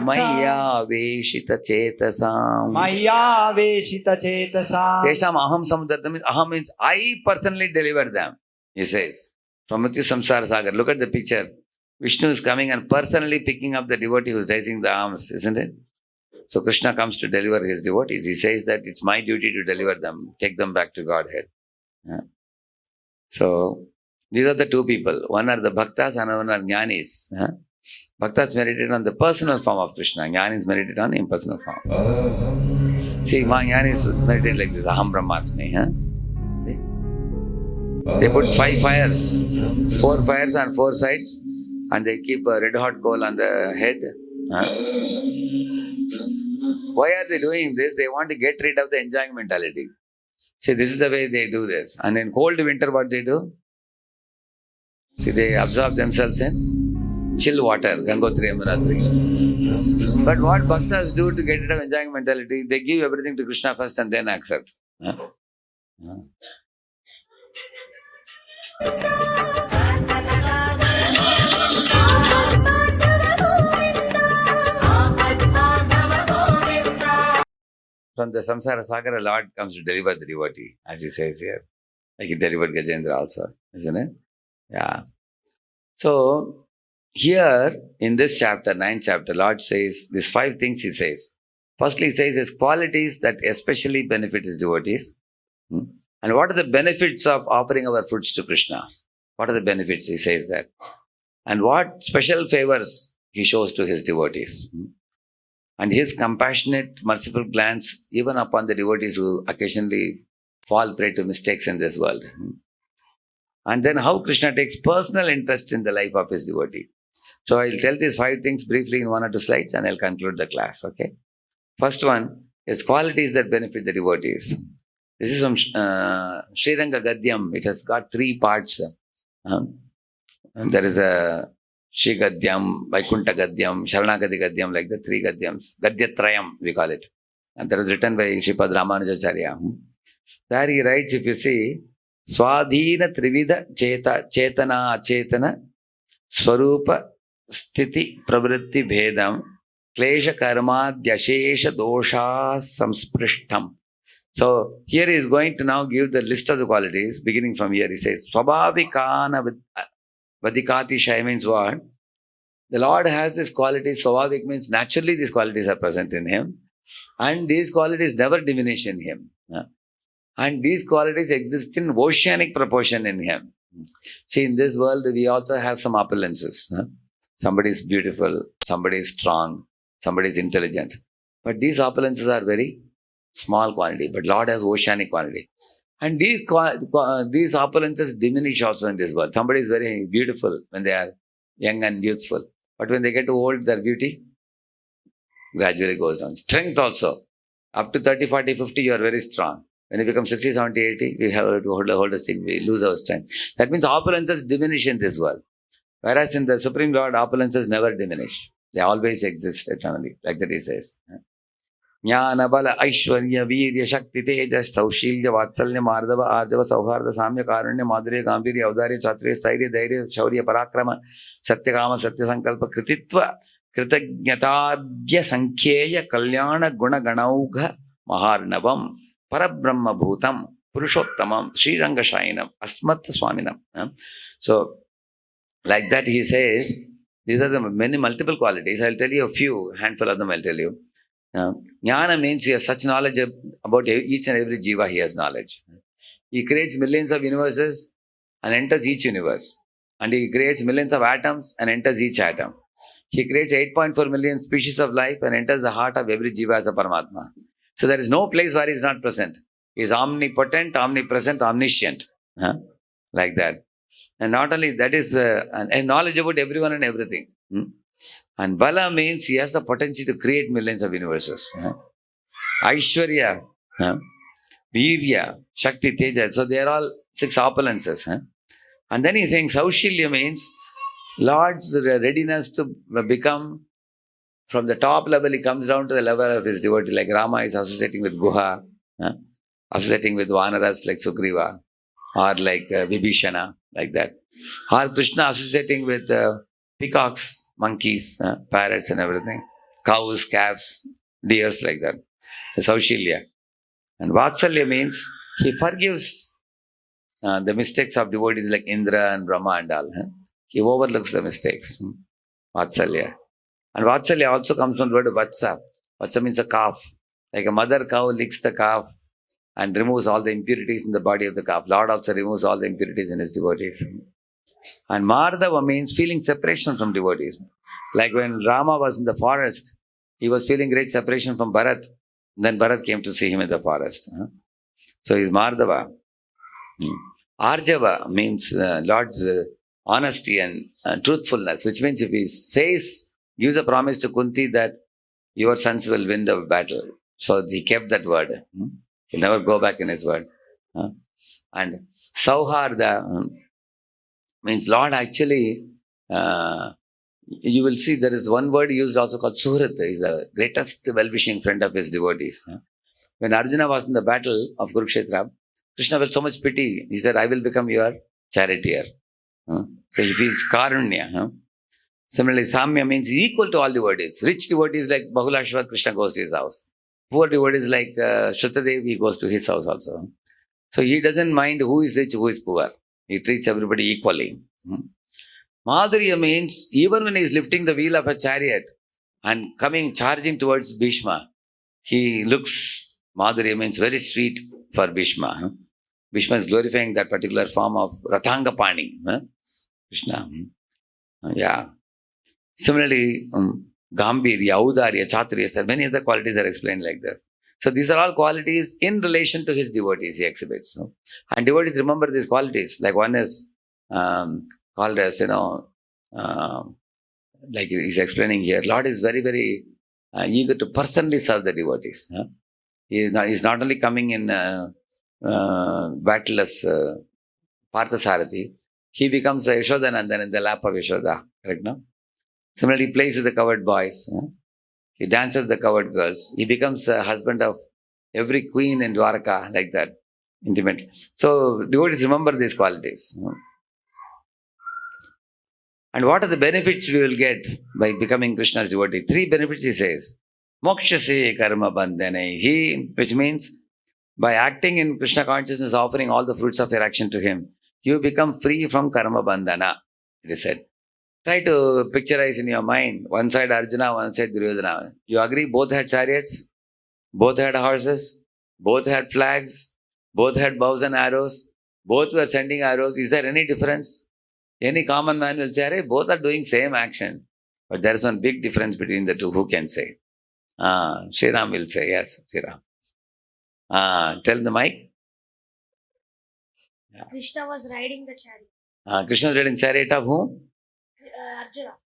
maya veshita chetasam. Tesham aham samudharta means aham means I personally deliver them, he says. From mrityu samsara sagar. Look at the picture. Vishnu is coming and personally picking up the devotee who is raising the arms, isn't it? So Krishna comes to deliver his devotees. He says that it's my duty to deliver them, take them back to Godhead. Yeah. So these are the two people. One are the bhaktas and one are jnanis. Yeah. Bhaktas meditate on the personal form of Krishna. Jnanis meditate on impersonal form. See, jnanis meditate like this. Aham brahmasmi. Huh? See? They put 5 fires. 4 fires on 4 sides. And they keep a red hot coal on the head. Huh? Why are they doing this? They want to get rid of the enjoying mentality. See, this is the way they do this. And in cold winter, what they do? See, they absorb themselves in chill water, Gangotri, Amuratri. But what bhaktas do to get rid of enjoying mentality? They give everything to Krishna first and then accept. Huh? Huh? From the samsara sagar, Lord comes to deliver the devotee, as he says here. Like he delivered Gajendra also, isn't it? Yeah. So, here in this chapter, 9th chapter, Lord says, these 5 things he says. Firstly, he says his qualities that especially benefit his devotees. And what are the benefits of offering our foods to Krishna? What are the benefits? He says that. And what special favors he shows to his devotees. And his compassionate, merciful glance even upon the devotees who occasionally fall prey to mistakes in this world. And then how Krishna takes personal interest in the life of his devotee. So I'll tell these 5 things briefly in 1 or 2 slides and I'll conclude the class, okay? First one is qualities that benefit the devotees. This is from Sriranga Gadyam. It has got 3 parts. There is a Shri Gadyam, Vaikuntha Gadyam, Sharanagati Gadyam, like the 3 Gadyams. Gadyatrayam, we call it. And that was written by Shripad Ramanujacharya. There he writes, if you see, Swadhina Trivida Chetana Achetana Swarupa Sthiti Pravritti Bhedam Klesha Karma Dyashesha Dosha Samsprishtam. So here he is going to now give the list of the qualities. Beginning from here, he says, Swabhavikana Vadikati Shai means what? The Lord has this quality. Swabhavik means naturally these qualities are present in him. And these qualities never diminish in him. And these qualities exist in oceanic proportion in him. See, in this world, we also have some opulences. Somebody is beautiful, somebody is strong, somebody is intelligent. But these opulences are very small quantity. But Lord has oceanic quantity. And these opulences diminish also in this world. Somebody is very beautiful when they are young and youthful. But when they get old, their beauty gradually goes down. Strength also. Up to 30, 40, 50, you are very strong. When you become 60, 70, 80, we have to hold a stick, we lose our strength. That means opulences diminish in this world. Whereas in the Supreme Lord, opulences never diminish. They always exist eternally, like that he says. Jnana Bala Aishwarya Virya Shakti Tejas Saushilya Vatsalya Mardava Arjava Sauharda Samya Karanya Madhurya Gambhirya Audarya Chaturya Stairya Dairya Shaurya Parakrama Satyakama Satya Sankalpa Krititva Kritagnatadya Sankhyeya Kalyana Guna Ganaugha Maharnavam Parabrahma Bhutam Purushottamam Sriranga Shainam Asmat Swaminam. So like that he says, these are the many multiple qualities. I'll tell you a few, handful of them I'll tell you. Jnana means he has such knowledge about each and every jiva, he has knowledge. He creates millions of universes and enters each universe. And he creates millions of atoms and enters each atom. He creates 8.4 million species of life and enters the heart of every jiva as a Paramatma. So there is no place where he is not present. He is omnipotent, omnipresent, omniscient. Like that. And not only that is a knowledge about everyone and everything. And Bala means he has the potential to create millions of universes. Aishwarya, Virya, Shakti, Teja. So they are all 6 opulences. And then he's saying Saushilya means Lord's readiness to become From the top level, he comes down to the level of his devotee. Like Rama is associating with Guha, associating with Vanaras like Sugriva, or like Vibhishana, like that. Or Krishna associating with peacocks, monkeys, parrots and everything. Cows, calves, deers, like that. Saushalya. And Vatsalya means he forgives the mistakes of devotees like Indra and Brahma and all. He overlooks the mistakes. Vatsalya. And Vatsalya also comes from the word Vatsa. Vatsa means a calf. Like a mother cow licks the calf and removes all the impurities in the body of the calf. Lord also removes all the impurities in his devotees. And Mardava means feeling separation from devotees. Like when Rama was in the forest, he was feeling great separation from Bharat. Then Bharat came to see him in the forest. So he's Mardava. Arjava means Lord's honesty and truthfulness, which means if he gives a promise to Kunti that your sons will win the battle. So he kept that word. He'll never go back in his word. And Sauharda means Lord actually, you will see there is one word used also called Suhrit. He's the greatest well-wishing friend of his devotees. When Arjuna was in the battle of Kurukshetra, Krishna felt so much pity. He said, I will become your charioteer. So he feels karunya. Similarly, Samya means equal to all devotees. Rich devotees like Bahulashva, Krishna goes to his house. Poor devotees like Shrutadev, he goes to his house also. So he doesn't mind who is rich, who is poor. He treats everybody equally. Madhurya means even when he is lifting the wheel of a chariot and charging towards Bhishma, he looks, Madhurya means very sweet for Bhishma. Bhishma is glorifying that particular form of Rathangapani. Krishna. Yeah. Similarly, Gambhirya, Audarya, Chaturya, many other qualities are explained like this. So these are all qualities in relation to his devotees he exhibits. And devotees remember these qualities. Like one is called as, like he's explaining here, Lord is very, very eager to personally serve the devotees. He is not only coming in battleless Parthasarathi, he becomes a Yashodanandan in the lap of Yashoda. Correct, no? Similarly, he plays with the covered boys. He dances with the covered girls. He becomes a husband of every queen in Dwarka, like that, intimately. So, devotees remember these qualities. And what are the benefits we will get by becoming Krishna's devotee? 3 benefits he says. Mokshase karma bandhane. Which means, by acting in Krishna consciousness, offering all the fruits of your action to him, you become free from karma bandhana, it is said. Try to picturize in your mind, one side Arjuna, one side Duryodhana. You agree both had chariots, both had horses, both had flags, both had bows and arrows, both were sending arrows. Is there any difference? Any common man will say, both are doing same action. But there is one big difference between the two. Who can say? Sri Ram will say, yes, Sri Ram. Tell the mic. Yeah. Krishna was riding the chariot. Krishna was riding chariot of whom?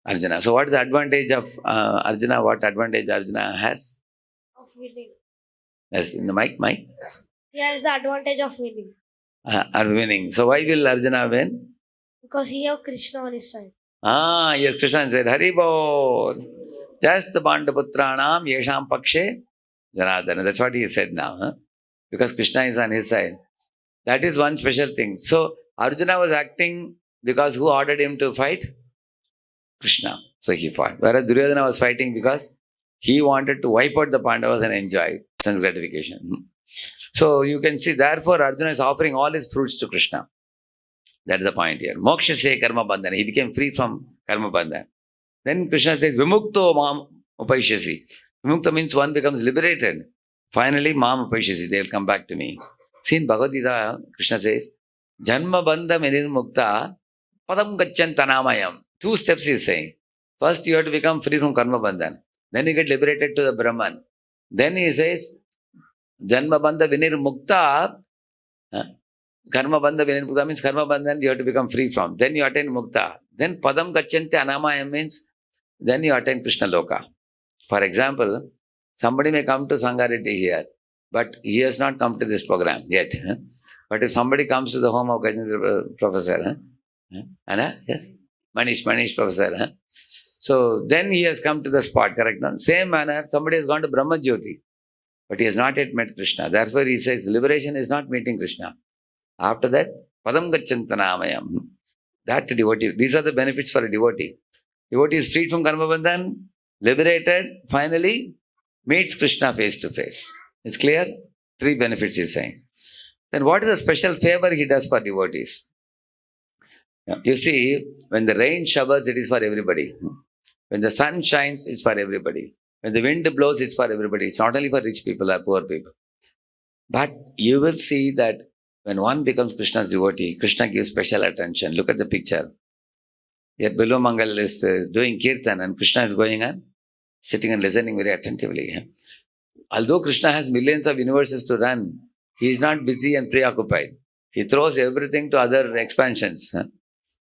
Arjuna. So what is the advantage of Arjuna? What advantage Arjuna has? Of winning. Yes, in the mic. He has the advantage of winning. Winning. So why will Arjuna win? Because he has Krishna on his side. Yes, Krishna said, Hari Bol. Just the Pandaputranam Yesham Pakshe Janardana. That's what he said now. Because Krishna is on his side. That is one special thing. So Arjuna was acting because who ordered him to fight? Krishna. So he fought. Whereas Duryodhana was fighting because he wanted to wipe out the Pandavas and enjoy sense gratification. So you can see, therefore Arjuna is offering all his fruits to Krishna. That is the point here. Moksha se karma bandhana. He became free from karma bandhana. Then Krishna says, Vimukto mam upaishyasi. Vimukta means one becomes liberated. Finally, mam upaishyasi. They will come back to me. See in Bhagavad Gita, Krishna says, Janma bandha menirmukta padam gachan tanamayam. 2 steps he is saying. First, you have to become free from karma bandhan. Then you get liberated to the Brahman. Then he says, Janma bandha vinirmukta. Karma bandha vinirmukta means karma bandhan you have to become free from. Then you attain mukta. Then padam gacchante anamayam means then you attain Krishna loka. For example, somebody may come to Sangareddy here, but he has not come to this program yet. But if somebody comes to the home of Gajendra professor, yes? Manish professor, So then he has come to the spot, correct? No? Same manner, somebody has gone to Brahma Jyoti, but he has not yet met Krishna. Therefore, he says liberation is not meeting Krishna. After that, Padam Gacchantanamayam. That devotee, these are the benefits for a devotee. Devotee is freed from karma bandhan, liberated, finally meets Krishna face to face. It's clear? 3 benefits he's saying. Then what is the special favor he does for devotees? You see, when the rain showers, it is for everybody. When the sun shines, it's for everybody. When the wind blows, it's for everybody. It's not only for rich people or poor people. But you will see that when one becomes Krishna's devotee, Krishna gives special attention. Look at the picture. Here Bilva Mangal is doing kirtan and Krishna is going on, sitting and listening very attentively. Although Krishna has millions of universes to run, he is not busy and preoccupied. He throws everything to other expansions.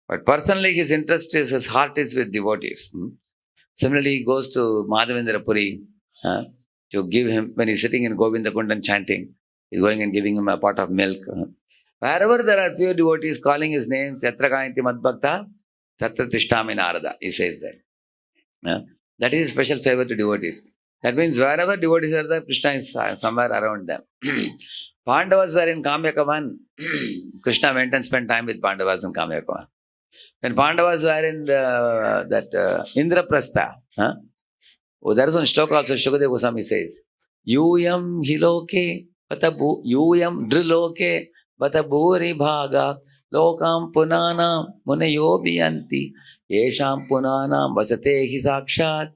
But personally, his interest is, his heart is with devotees. Similarly, he goes to Madhavendra Puri to give him, when he's sitting in Govinda Kundan chanting, he's going and giving him a pot of milk. Wherever there are pure devotees calling his name, Yatra Gayanti Madbhakta, Tatra Tishtami Narada, he says that. That is a special favor to devotees. That means wherever devotees are there, Krishna is somewhere around them. Pandavas were in Kamyakavan. Krishna went and spent time with Pandavas in Kamyakavan. When Pandavas were in Indraprastha, there is one shloka also, Shukadeva Goswami says, Yuyam hiloke, yuyam driloke, bataburi bhaga, lokam punanam munayo biyanti, yesham punanam vasate hi sakshat,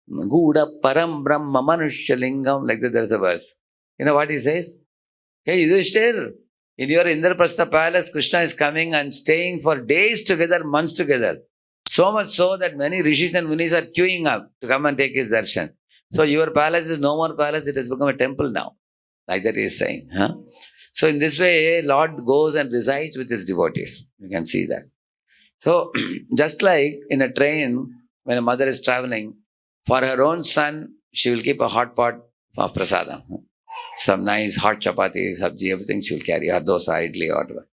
Guda param brahma manushya lingam, like that there is a verse. You know what he says? Hey Yudhishthir, in your Indraprastha palace, Krishna is coming and staying for days together, months together. So much so that many rishis and munis are queuing up to come and take his darshan. So your palace is no more palace, it has become a temple now. Like that he is saying. So in this way, Lord goes and resides with his devotees. You can see that. So just like in a train, when a mother is traveling, for her own son, she will keep a hot pot of prasadam. Some nice hot chapati, sabji, everything she will carry, or dosa, idli, or whatever.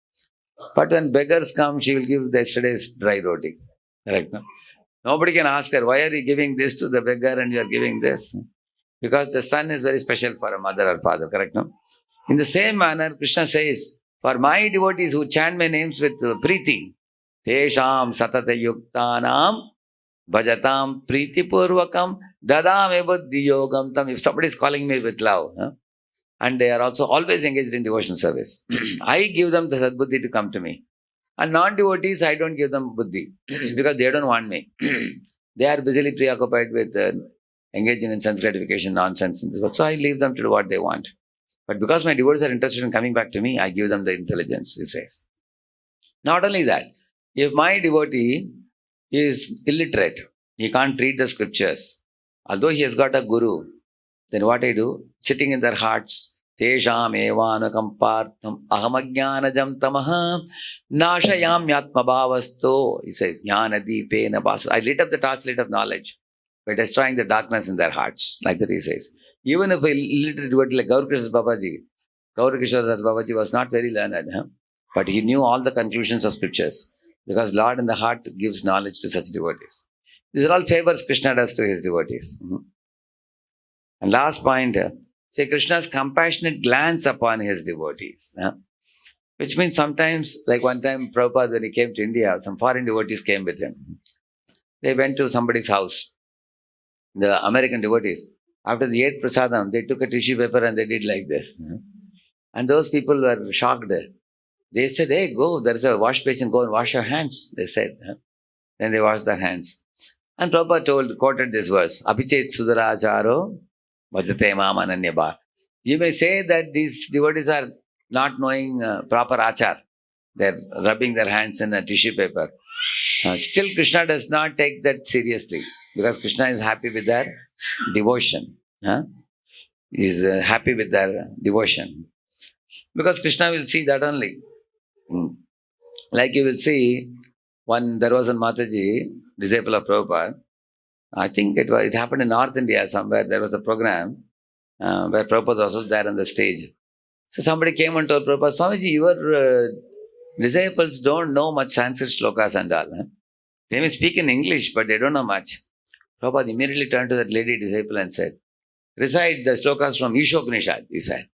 But when beggars come, she will give yesterday's dry roti. Correct? No? Nobody can ask her, why are you giving this to the beggar and you are giving this? Because the son is very special for a mother or father. Correct? No? In the same manner, Krishna says, for my devotees who chant my names with priti, tesham satata yuktanam bhajatam priti purvakam dadame buddhi yogam tam. If somebody is calling me with love, and they are also always engaged in devotion service, I give them the sadbuddhi to come to me. And non-devotees, I don't give them buddhi because they don't want me. They are busily preoccupied with engaging in sense gratification, nonsense. So I leave them to do what they want. But because my devotees are interested in coming back to me, I give them the intelligence, he says. Not only that, if my devotee is illiterate, he can't read the scriptures, although he has got a guru, then what I do? Sitting in their hearts, Tesham evanakam partham ahamajnanajam tamaha nashayam yatma bhavasto, he says, jnana deepena basu. I lit up the torchlight of knowledge by destroying the darkness in their hearts, like that he says. Even if a illiterate devotee like Gaur Krishna Babaji, Gaur Krishna Das Babaji was not very learned, but he knew all the conclusions of scriptures, because Lord in the heart gives knowledge to such devotees. These are all favors Krishna does to his devotees. And last point, say Krishna's compassionate glance upon his devotees. Which means sometimes, like one time Prabhupada, when he came to India, some foreign devotees came with him. They went to somebody's house, the American devotees. After they ate prasadam, they took a tissue paper and they did like this. And those people were shocked. They said, hey, go, there is a wash basin, go and wash your hands, they said. Then they washed their hands. And Prabhupada quoted this verse, Abhichet Sudaracharo Vajate Mam Ananyabha. You may say that these devotees are not knowing proper achar. They're rubbing their hands in a tissue paper. Still, Krishna does not take that seriously, because Krishna is happy with their devotion. He is happy with their devotion. Because Krishna will see that only. Like you will see, there was a Mataji, disciple of Prabhupada. I think it happened in North India somewhere. There was a program where Prabhupada was also there on the stage. So somebody came and told Prabhupada, Swamiji, your disciples don't know much Sanskrit shlokas and all. They may speak in English, but they don't know much. Prabhupada immediately turned to that lady disciple and said, recite the slokas from Ishopanishad, he said.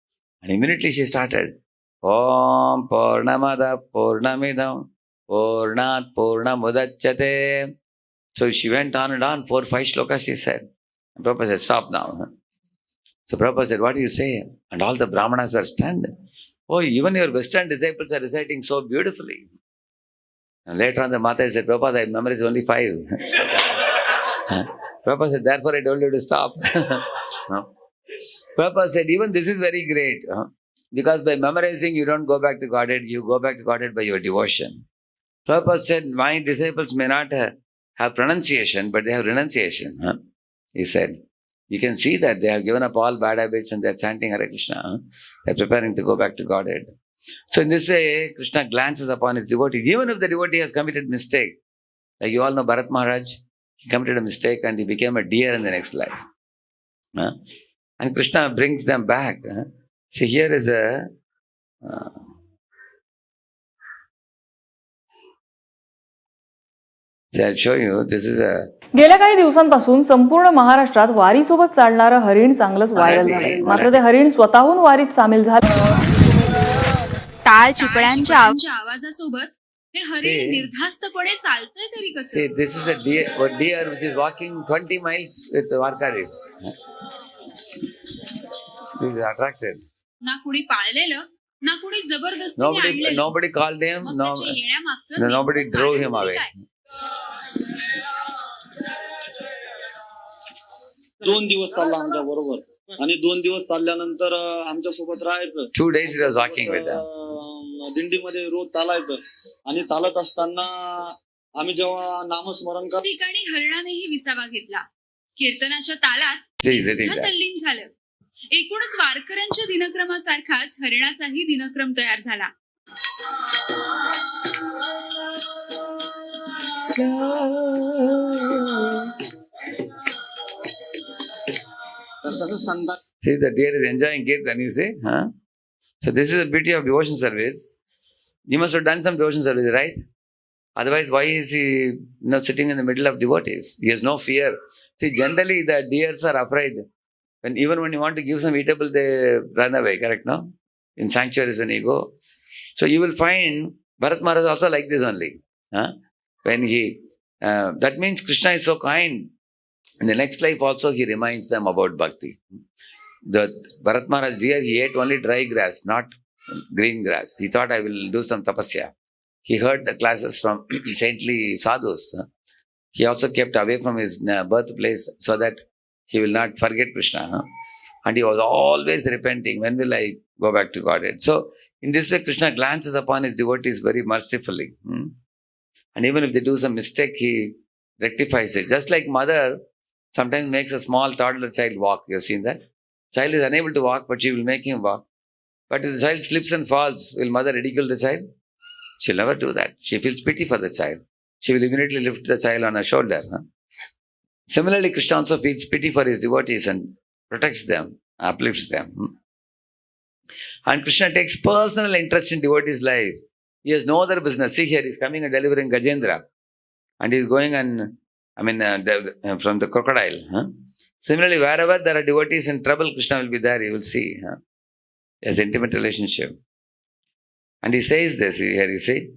And immediately she started, Om Purnamada Purnamidam Purnat Purnamudachyate. So she went on and on, 4-5 slokas she said. And Prabhupada said, stop now. So Prabhupada said, what do you say? And all the Brahmanas were stunned. Oh, even your Western disciples are reciting so beautifully. And later on the Mata said, Prabhupada, I memorized only 5. Prabhupada said, therefore I told you to stop. Prabhupada said, even this is very great. Because by memorizing, you don't go back to Godhead, you go back to Godhead by your devotion. Prabhupada said, my disciples may not have pronunciation, but they have renunciation. He said, you can see that they have given up all bad habits and they are chanting Hare Krishna. They are preparing to go back to Godhead. So in this way, Krishna glances upon his devotees. Even if the devotee has committed mistake, like you all know Bharat Maharaj, he committed a mistake and he became a deer in the next life. And Krishna brings them back. See, here is a... see, I'll show you. This is a... गेल्या काही दिवसांपासून संपूर्ण महाराष्ट्रात वारीसोबत चालणारं हरिण चांगलंच viral झालंय. मात्र ते हरिण स्वतःहून वारीत सामील झालं. टाळ चिपळ्यांच्या आवाजासोबत हे हरिण निर्धास्तपणे चालतंय तरी कसं? See, this is a deer which is walking 20 miles with Varkadis. This is attracted. ना कुणी पाळलेलं ना कुणी जबरदस्तीने आणलेलं. Nobody called him. Nobody drove him away. 2 दिवस चालला आमच्या बरोबर आणि 2 दिवस चालल्यानंतर आमच्या सोबत राहायचं. 2 days he was walking with them. दिंडीमध्ये रोज चालायचं आणि चालत असताना आम्ही जेव्हा नामस्मरण करतो ठिकाणी हरणानेही विसावा घेतला. कीर्तनाच्या तालात तल्लीन झालं. एकूणच वारकऱ्यांच्या दिनक्रमासारखाच हरिणाचाही दिनक्रम तयार झाला. See, the deer is enjoying Kirtan, you see? So this is the beauty of devotion service. You must have done some devotion service, right? Otherwise, why is he sitting in the middle of devotees? He has no fear. See, generally the deers are afraid. Even when you want to give some eatable, they run away, correct, no? In sanctuaries when you go. So you will find Bharat Maharaj also like this only. When he, that means Krishna is so kind. In the next life also he reminds them about Bhakti. The Bharat Maharaj deer, he ate only dry grass, not green grass. He thought, I will do some tapasya. He heard the classes from saintly sadhus. He also kept away from his birthplace so that he will not forget Krishna. And he was always repenting. When will I go back to Godhead? So, in this way, Krishna glances upon his devotees very mercifully. And even if they do some mistake, he rectifies it. Just like mother sometimes makes a small toddler child walk. You have seen that? Child is unable to walk, but she will make him walk. But if the child slips and falls, will mother ridicule the child? She'll never do that. She feels pity for the child. She will immediately lift the child on her shoulder. Similarly, Krishna also feels pity for his devotees and protects them, uplifts them. And Krishna takes personal interest in devotees' life. He has no other business. See here, he's coming and delivering Gajendra. And he's going and, from the crocodile. Similarly, wherever there are devotees in trouble, Krishna will be there. You will see. He has intimate relationship. And he says this here, you see.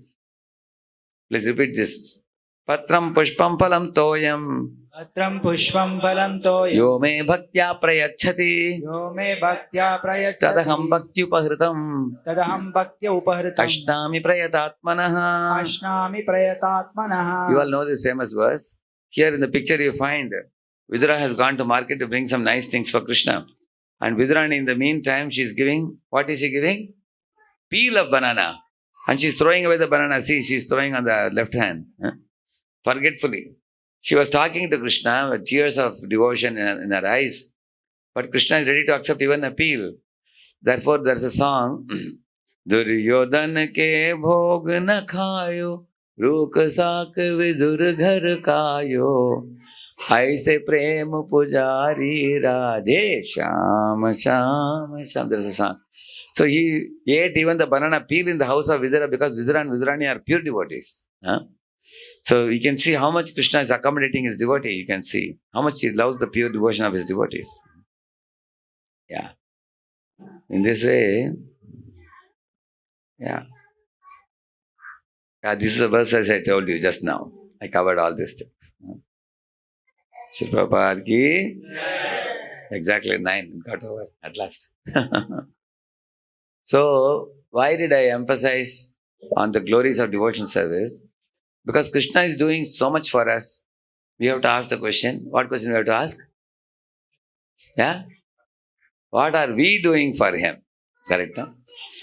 Please repeat this. Patram pushpam phalam toyam. Patram pushpam phalam toyam. Yo me bhaktya prayachati. Yo me bhaktya prayachati. Tadaham bhakti upahritam. Tadaham bhakti upahritam. Ashnami prayatatmanaha. Ashnami prayatatmanaha. You all know this famous verse. Here in the picture you find Vidura has gone to market to bring some nice things for Krishna. And Vidura, in the meantime, she is giving, what is she giving? Peel of banana. And she is throwing away the banana. See, she is throwing on the left hand. Forgetfully. She was talking to Krishna with tears of devotion in her eyes. But Krishna is ready to accept even a peel. Therefore, there is a song. Duryodan ke bhog na khayo. Ruk sak vidur ghar kayo. Aise prem pujari Radheshyam Sham. There is a song. So he ate even the banana peel in the house of Vidura because Vidura and Vidurani are pure devotees. So you can see how much Krishna is accommodating his devotee. You can see how much he loves the pure devotion of his devotees. Yeah. In this way, yeah. Yeah, this is a verse as I told you just now. I covered all these things. Shri Prabhupada ki exactly 9 got over at last. So, why did I emphasize on the glories of devotional service? Because Krishna is doing so much for us. We have to ask the question. What question we have to ask? Yeah? What are we doing for him? Correct? No?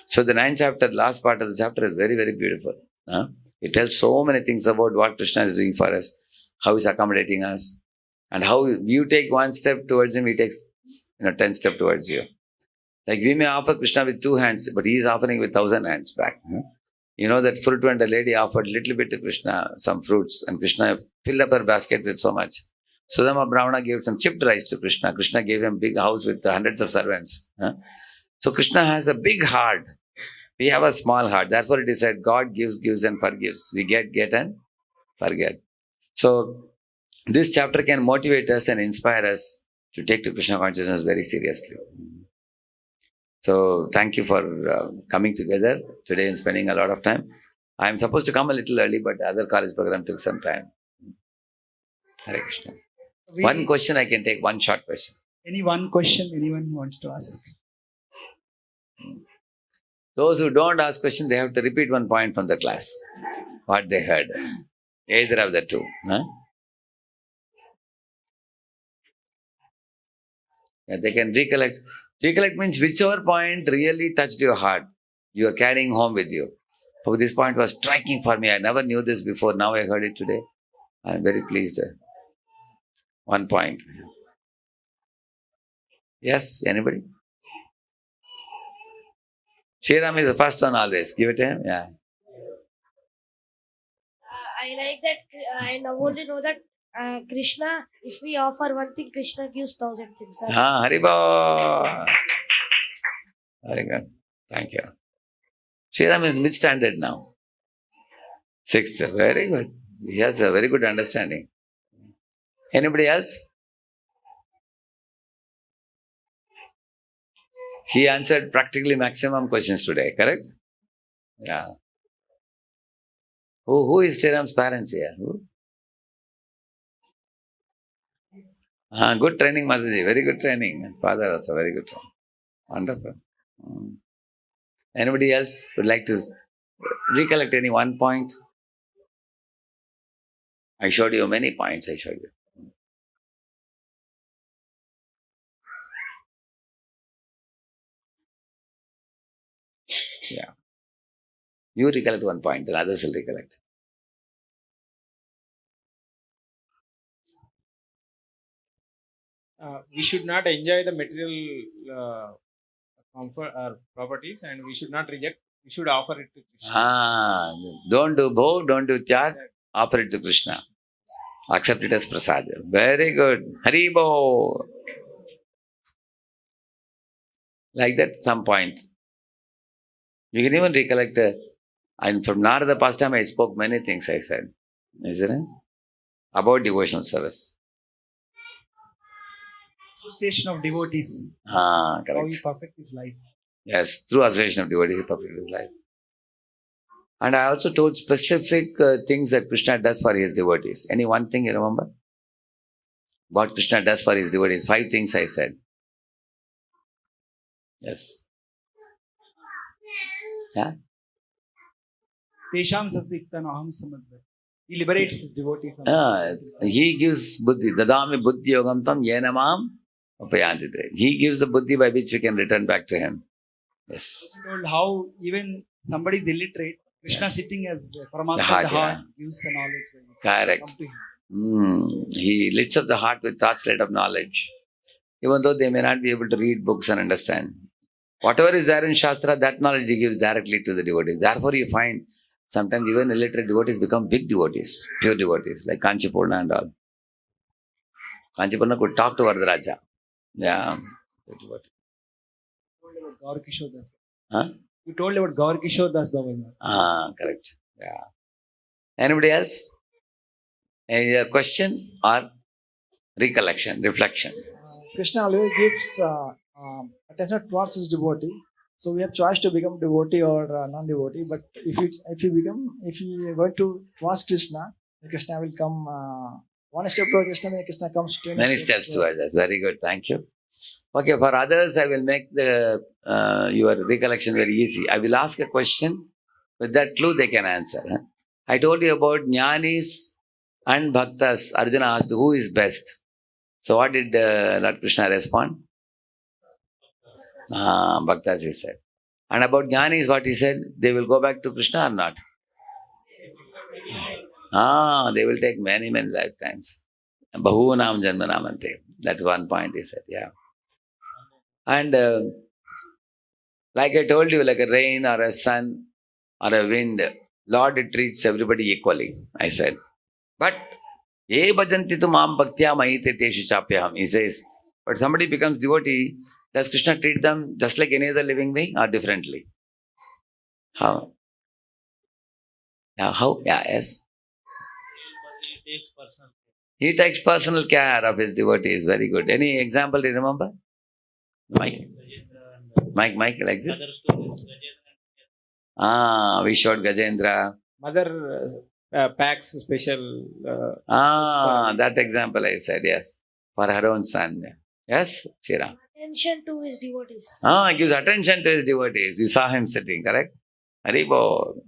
So the 9th chapter, last part of the chapter is very, very beautiful. Huh? It tells so many things about what Krishna is doing for us, how he's accommodating us, and how you take one step towards him, he takes 10 steps towards you. Like we may offer Krishna with 2 hands, but he is offering with 1,000 hands back. Huh? You know that fruit vendor lady offered little bit to Krishna, some fruits, and Krishna filled up her basket with so much. Sudama Brahmana gave some chipped rice to Krishna. Krishna gave him big house with hundreds of servants. Huh? So Krishna has a big heart. We have a small heart. Therefore it is said, God gives and forgives. We get and forget. So this chapter can motivate us and inspire us to take to Krishna consciousness very seriously. So thank you for coming together today and spending a lot of time. I am supposed to come a little early, but the other college program took some time. Hare Krishna. One question I can take, one short question. Any one question anyone wants to ask? Those who don't ask question, they have to repeat one point from the class. What they heard. Either of the two. Huh? Yeah, they can recollect. Recollect means whichever point really touched your heart, you are carrying home with you. So this point was striking for me. I never knew this before. Now I heard it today. I am very pleased. One point. Yes, anybody? Shriram is the first one always. Give it to him. Yeah. I like that. I only know that Krishna, if we offer one thing, Krishna gives 1,000 things. Haribo. Very good. Thank you. Shriram is mid-standard now. 6th. Very good. He has a very good understanding. Anybody else? He answered practically maximum questions today, correct? Yeah. Who is Sriram's parents here? Who? Good training, Mataji. Very good training. Father also, very good training. Wonderful. Anybody else would like to recollect any one point? I showed you many points. I showed you. Yeah. You recollect one point, then others will recollect. We should not enjoy the material comfort or properties, and we should not reject. We should offer it to Krishna. Don't do bhog, don't do tyag, offer it to Krishna. Accept it as prasad. Very good. Haribo. Like that, some point. You can even recollect, and from Narada pastime I spoke many things I said. Isn't it? About devotional service. Association of devotees. Correct. How he perfect his life. Yes, through association of devotees, he perfected his life. And I also told specific things that Krishna does for his devotees. Any one thing you remember? What Krishna does for his devotees. 5 things I said. Yes. Yeah. Tesham sadiktan aham samadva. He liberates his devotee from he gives buddhi. Dadami buddhi yogam tam yenamam upayantite. He gives the buddhi by which we can return back to him. Yes. He told how even somebody is illiterate, Krishna sitting as Paramatma, the heart gives the knowledge. Correct. Come to him. He lights up the heart with torchlight of knowledge. Even though they may not be able to read books and understand. Whatever is there in Shastra, that knowledge he gives directly to the devotees. Therefore you find sometimes even illiterate devotees become big devotees, pure devotees, like Kanchipurna and all. Kanchipurna could talk to Vardaraja. Yeah. You told about Gaur Kishore Das Baba. Correct. Yeah. Anybody else? Any question or recollection, reflection? Krishna always gives attention towards his devotee. So we have choice to become devotee or non-devotee. But if you are going to trust Krishna, then Krishna will come one step toward Krishna, then Krishna comes to Many steps towards us. Very good. Thank you. Okay, for others, I will make the your recollection very easy. I will ask a question. With that clue, they can answer. I told you about Jnanis and Bhaktas. Arjuna asked, who is best? So what did Lord Krishna respond? Bhaktas, he said. And about Jnanis, what he said? They will go back to Krishna or not? They will take many, many lifetimes. Bahunam janmanamante. That's one point he said, yeah. And like I told you, like a rain or a sun or a wind, Lord treats everybody equally, I said. But ye bhajanti tu mam bhaktya mahite teshu chapyaham, he says. But somebody becomes devotee, does Krishna treat them just like any other living being or differently? How? Yeah, how? Yeah, yes. He takes personal care of his devotees. Very good. Any example do you remember? Mike, like this? We showed Gajendra. Mother packs special. That example I said, yes. For her own son. Yes, Shira. Attention to his devotees. He gives attention to his devotees. You saw him sitting, correct? Haribo.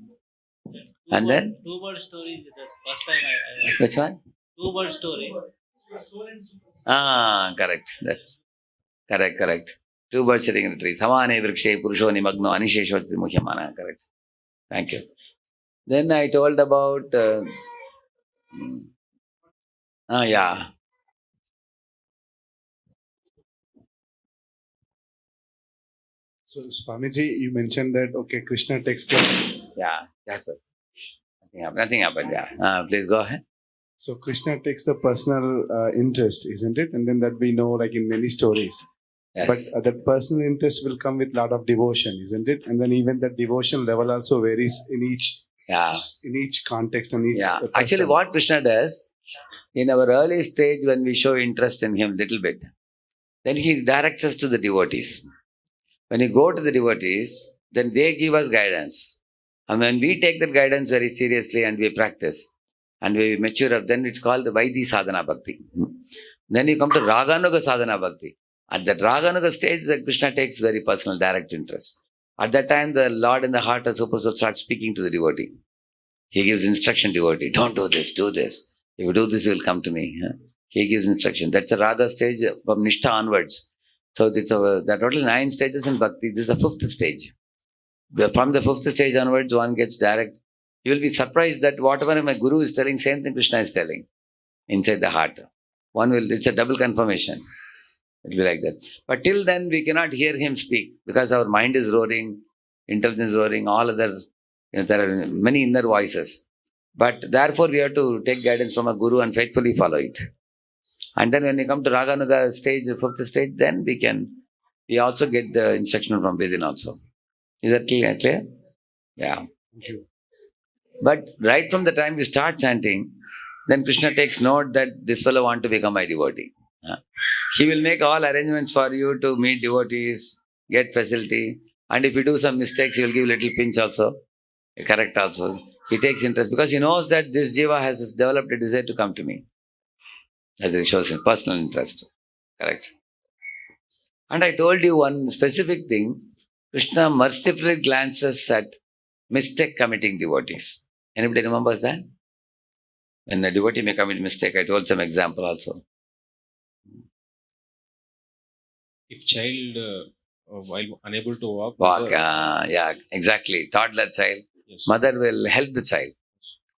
And then? Two-word story. That's first time I Which one? Two-word story. Correct. That's correct. Two birds sitting in the tree. Samane vrikshe purusho nimagno anisheshvasti muhyamana. Correct. Thank you. Then I told about yeah. So, Swamiji, you mentioned that, okay, Krishna takes care. Yeah, that's it. Nothing happened. Yeah. Please go ahead. So, Krishna takes the personal interest, isn't it? And then that we know, like in many stories. Yes. But that personal interest will come with a lot of devotion, isn't it? And then even that devotion level also varies in each context and each. Yeah. Actually, what Krishna does in our early stage, when we show interest in him little bit, then he directs us to the devotees. When you go to the devotees, then they give us guidance. And when we take that guidance very seriously and we practice and we mature up, then it's called Vaidhi Sadhana Bhakti. Then you come to Raganuga Sadhana Bhakti. At that Raganuga stage, the Krishna takes very personal, direct interest. At that time, the Lord in the heart of Super Soul starts speaking to the devotee. He gives instruction to the devotee. Don't do this, do this. If you do this, you will come to me. He gives instruction. That's a Radha stage from Nishtha onwards. So there are totally 9 stages in Bhakti. This is the 5th stage. From the 5th stage onwards, one gets direct. You will be surprised that whatever my Guru is telling, same thing Krishna is telling inside the heart. It's a double confirmation. It will be like that. But till then, we cannot hear him speak because our mind is roaring, intelligence is roaring, all other, there are many inner voices. But therefore, we have to take guidance from a Guru and faithfully follow it. And then when we come to Raganuga stage, 5th stage, then we also get the instruction from within also. Is that clear? Yeah. Thank you. But right from the time we start chanting, then Krishna takes note that this fellow wants to become my devotee. He will make all arrangements for you to meet devotees, get facility. And if you do some mistakes, he will give a little pinch also, correct also. He takes interest because he knows that this jiva has developed a desire to come to me. As it shows him personal interest. Correct. And I told you one specific thing. Krishna mercifully glances at mistake committing devotees. Anybody remembers that? When a devotee may commit mistake, I told some example also. If child while unable to walk. Yeah, exactly. Toddler child. Yes. Mother will help the child.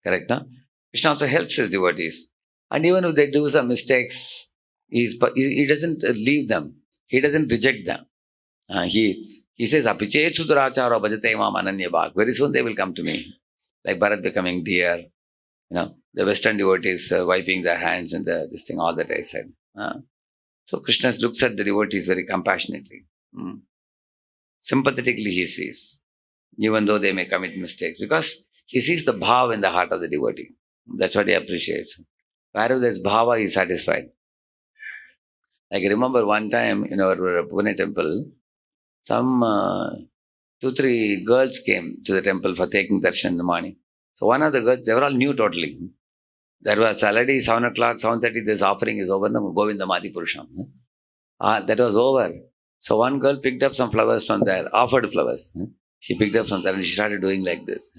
Correct, no? Krishna also helps his devotees. And even if they do some mistakes, he doesn't leave them. He doesn't reject them. He says, Apiche Suduracharo bhajate mam ananya bhag. Very soon they will come to me. Like Bharat becoming deer. The Western devotees wiping their hands and this thing, all that I said. So Krishna looks at the devotees very compassionately. Sympathetically he sees. Even though they may commit mistakes. Because he sees the bhav in the heart of the devotee. That's what he appreciates. Wherever there's bhava, he is satisfied. Like remember one time in our Pune temple, some 2-3 girls came to the temple for taking darshan in the morning. So one of the girls, they were all new totally. There was already 7 o'clock, 7:30, this offering is over, Govinda Madi Purusham. That was over. So one girl picked up some flowers from there, offered flowers. She picked up from there and she started doing like this.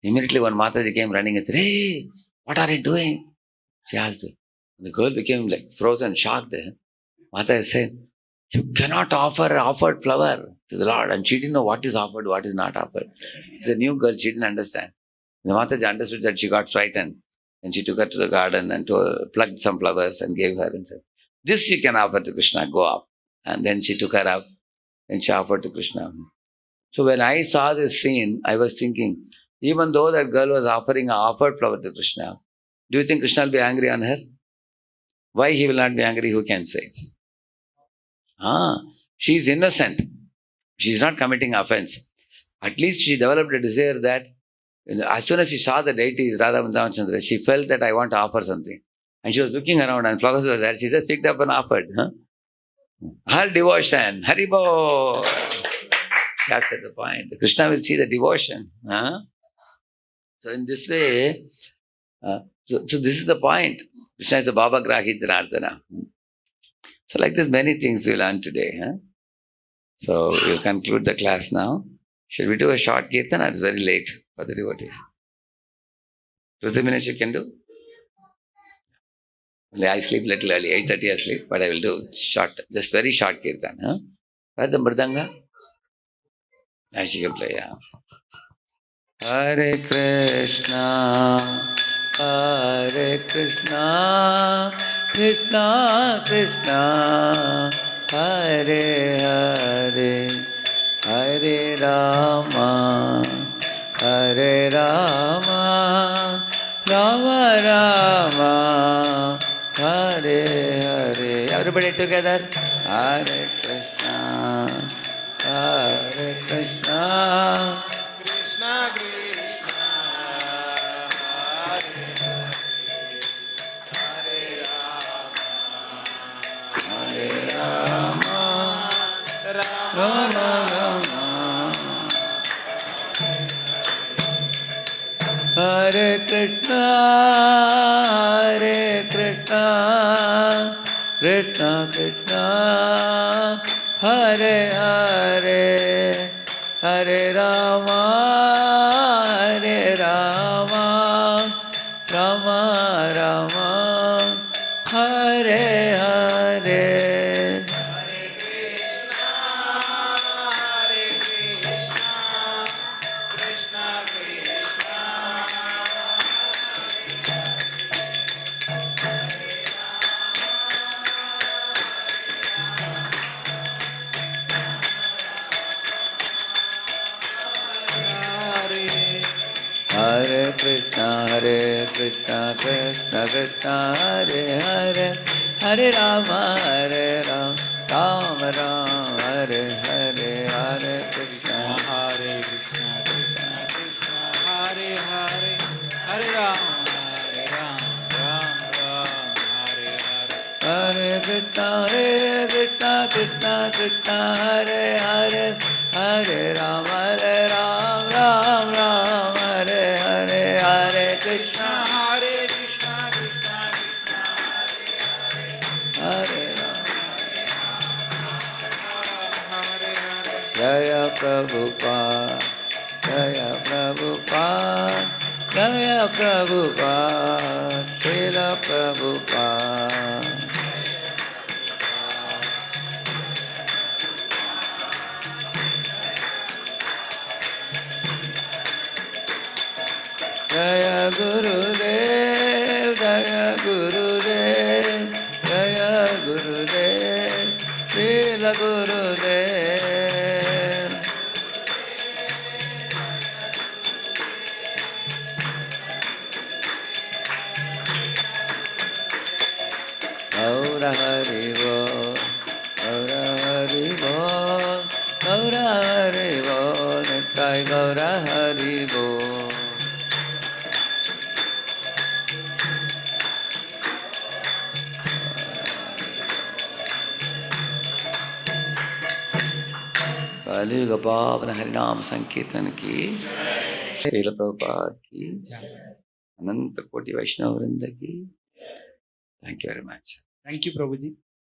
Immediately one Mataji came running and said, "Hey, what are you doing?" She asked her. The girl became like frozen, shocked. Mataji said, "You cannot offer offered flower to the Lord." And she didn't know what is offered, what is not offered. She's a new girl, she didn't understand. The Mataji understood that, she got frightened. And she took her to the garden and plucked some flowers and gave her and said, "This you can offer to Krishna, go up." And then she took her up and she offered to Krishna. So when I saw this scene, I was thinking, even though that girl was offering an offered flower to Krishna, do you think Krishna will be angry on her? Why he will not be angry, who can say? She is innocent. She is not committing offense. At least she developed a desire that as soon as she saw the deities, Radha Vrindavan Chandra, she felt that I want to offer something. And she was looking around and flowers were there. She just picked up and offered. Her devotion, Haribo. That's at the point. Krishna will see the devotion. So in this way, so this is the point. Krishna is a Baba Grahi Janardana. So like this, many things we learn today. So we'll conclude the class now. Should we do a short kirtan, or it's very late for the devotees? 2-3 minutes you can do? I sleep little early, 8:30 I sleep, but I will do short, just very short kirtan. Where's the mridanga? She can play, yeah. Hare Krishna, Hare Krishna, Krishna Krishna, Hare Hare, Hare Rama, Hare Rama, Rama Rama, Hare Hare. Everybody together. Hare Krishna, Hare Krishna, Krishna Krishna, Hare Hare, Hare Rama, Rama Rama, Hare Krishna, Hare Krishna, Krishna Krishna, Hare Hare, Hare Rama, Hare Rama, Rama Rama, Hare Hare. Hare Krishna, Hare Krishna, Krishna Krishna, Hare Krishna, Hare Krishna, Krishna Krishna, Hare Hare, Hare Rama, Hare Rama, Rama Rama, Hare Hare, Hare Krishna, Hare Krishna, Krishna Krishna, Hare Hare, Hare Rama, Rama Rama, Hare Hare. Hare Krishna, Hare Krishna, Krishna Krishna, Hare Hare, Hare Rama, Rama Rama, Hare Hare, Hare Krishna, Hare Krishna, Krishna Krishna, Hare Rama. Hare Hare. Jaya Prabhupada, Jaya Prabhupada, Jaya Prabhupada, Srila Prabhupada. Jaya Gurudev, Jaya Gurudev, Jaya Gurudev, Srila Gurudev. Gaura Hari Bol, Gaura Hari Bol, Gaura Hari Bol, Nittai Gaura Hari Bol. कलियुग पावन हरिनाम संकीर्तन की, श्रील प्रभुपाद की, अनंत कोटि वैष्णव वृंद की. Thank you very much. Thank you, Prabhuji.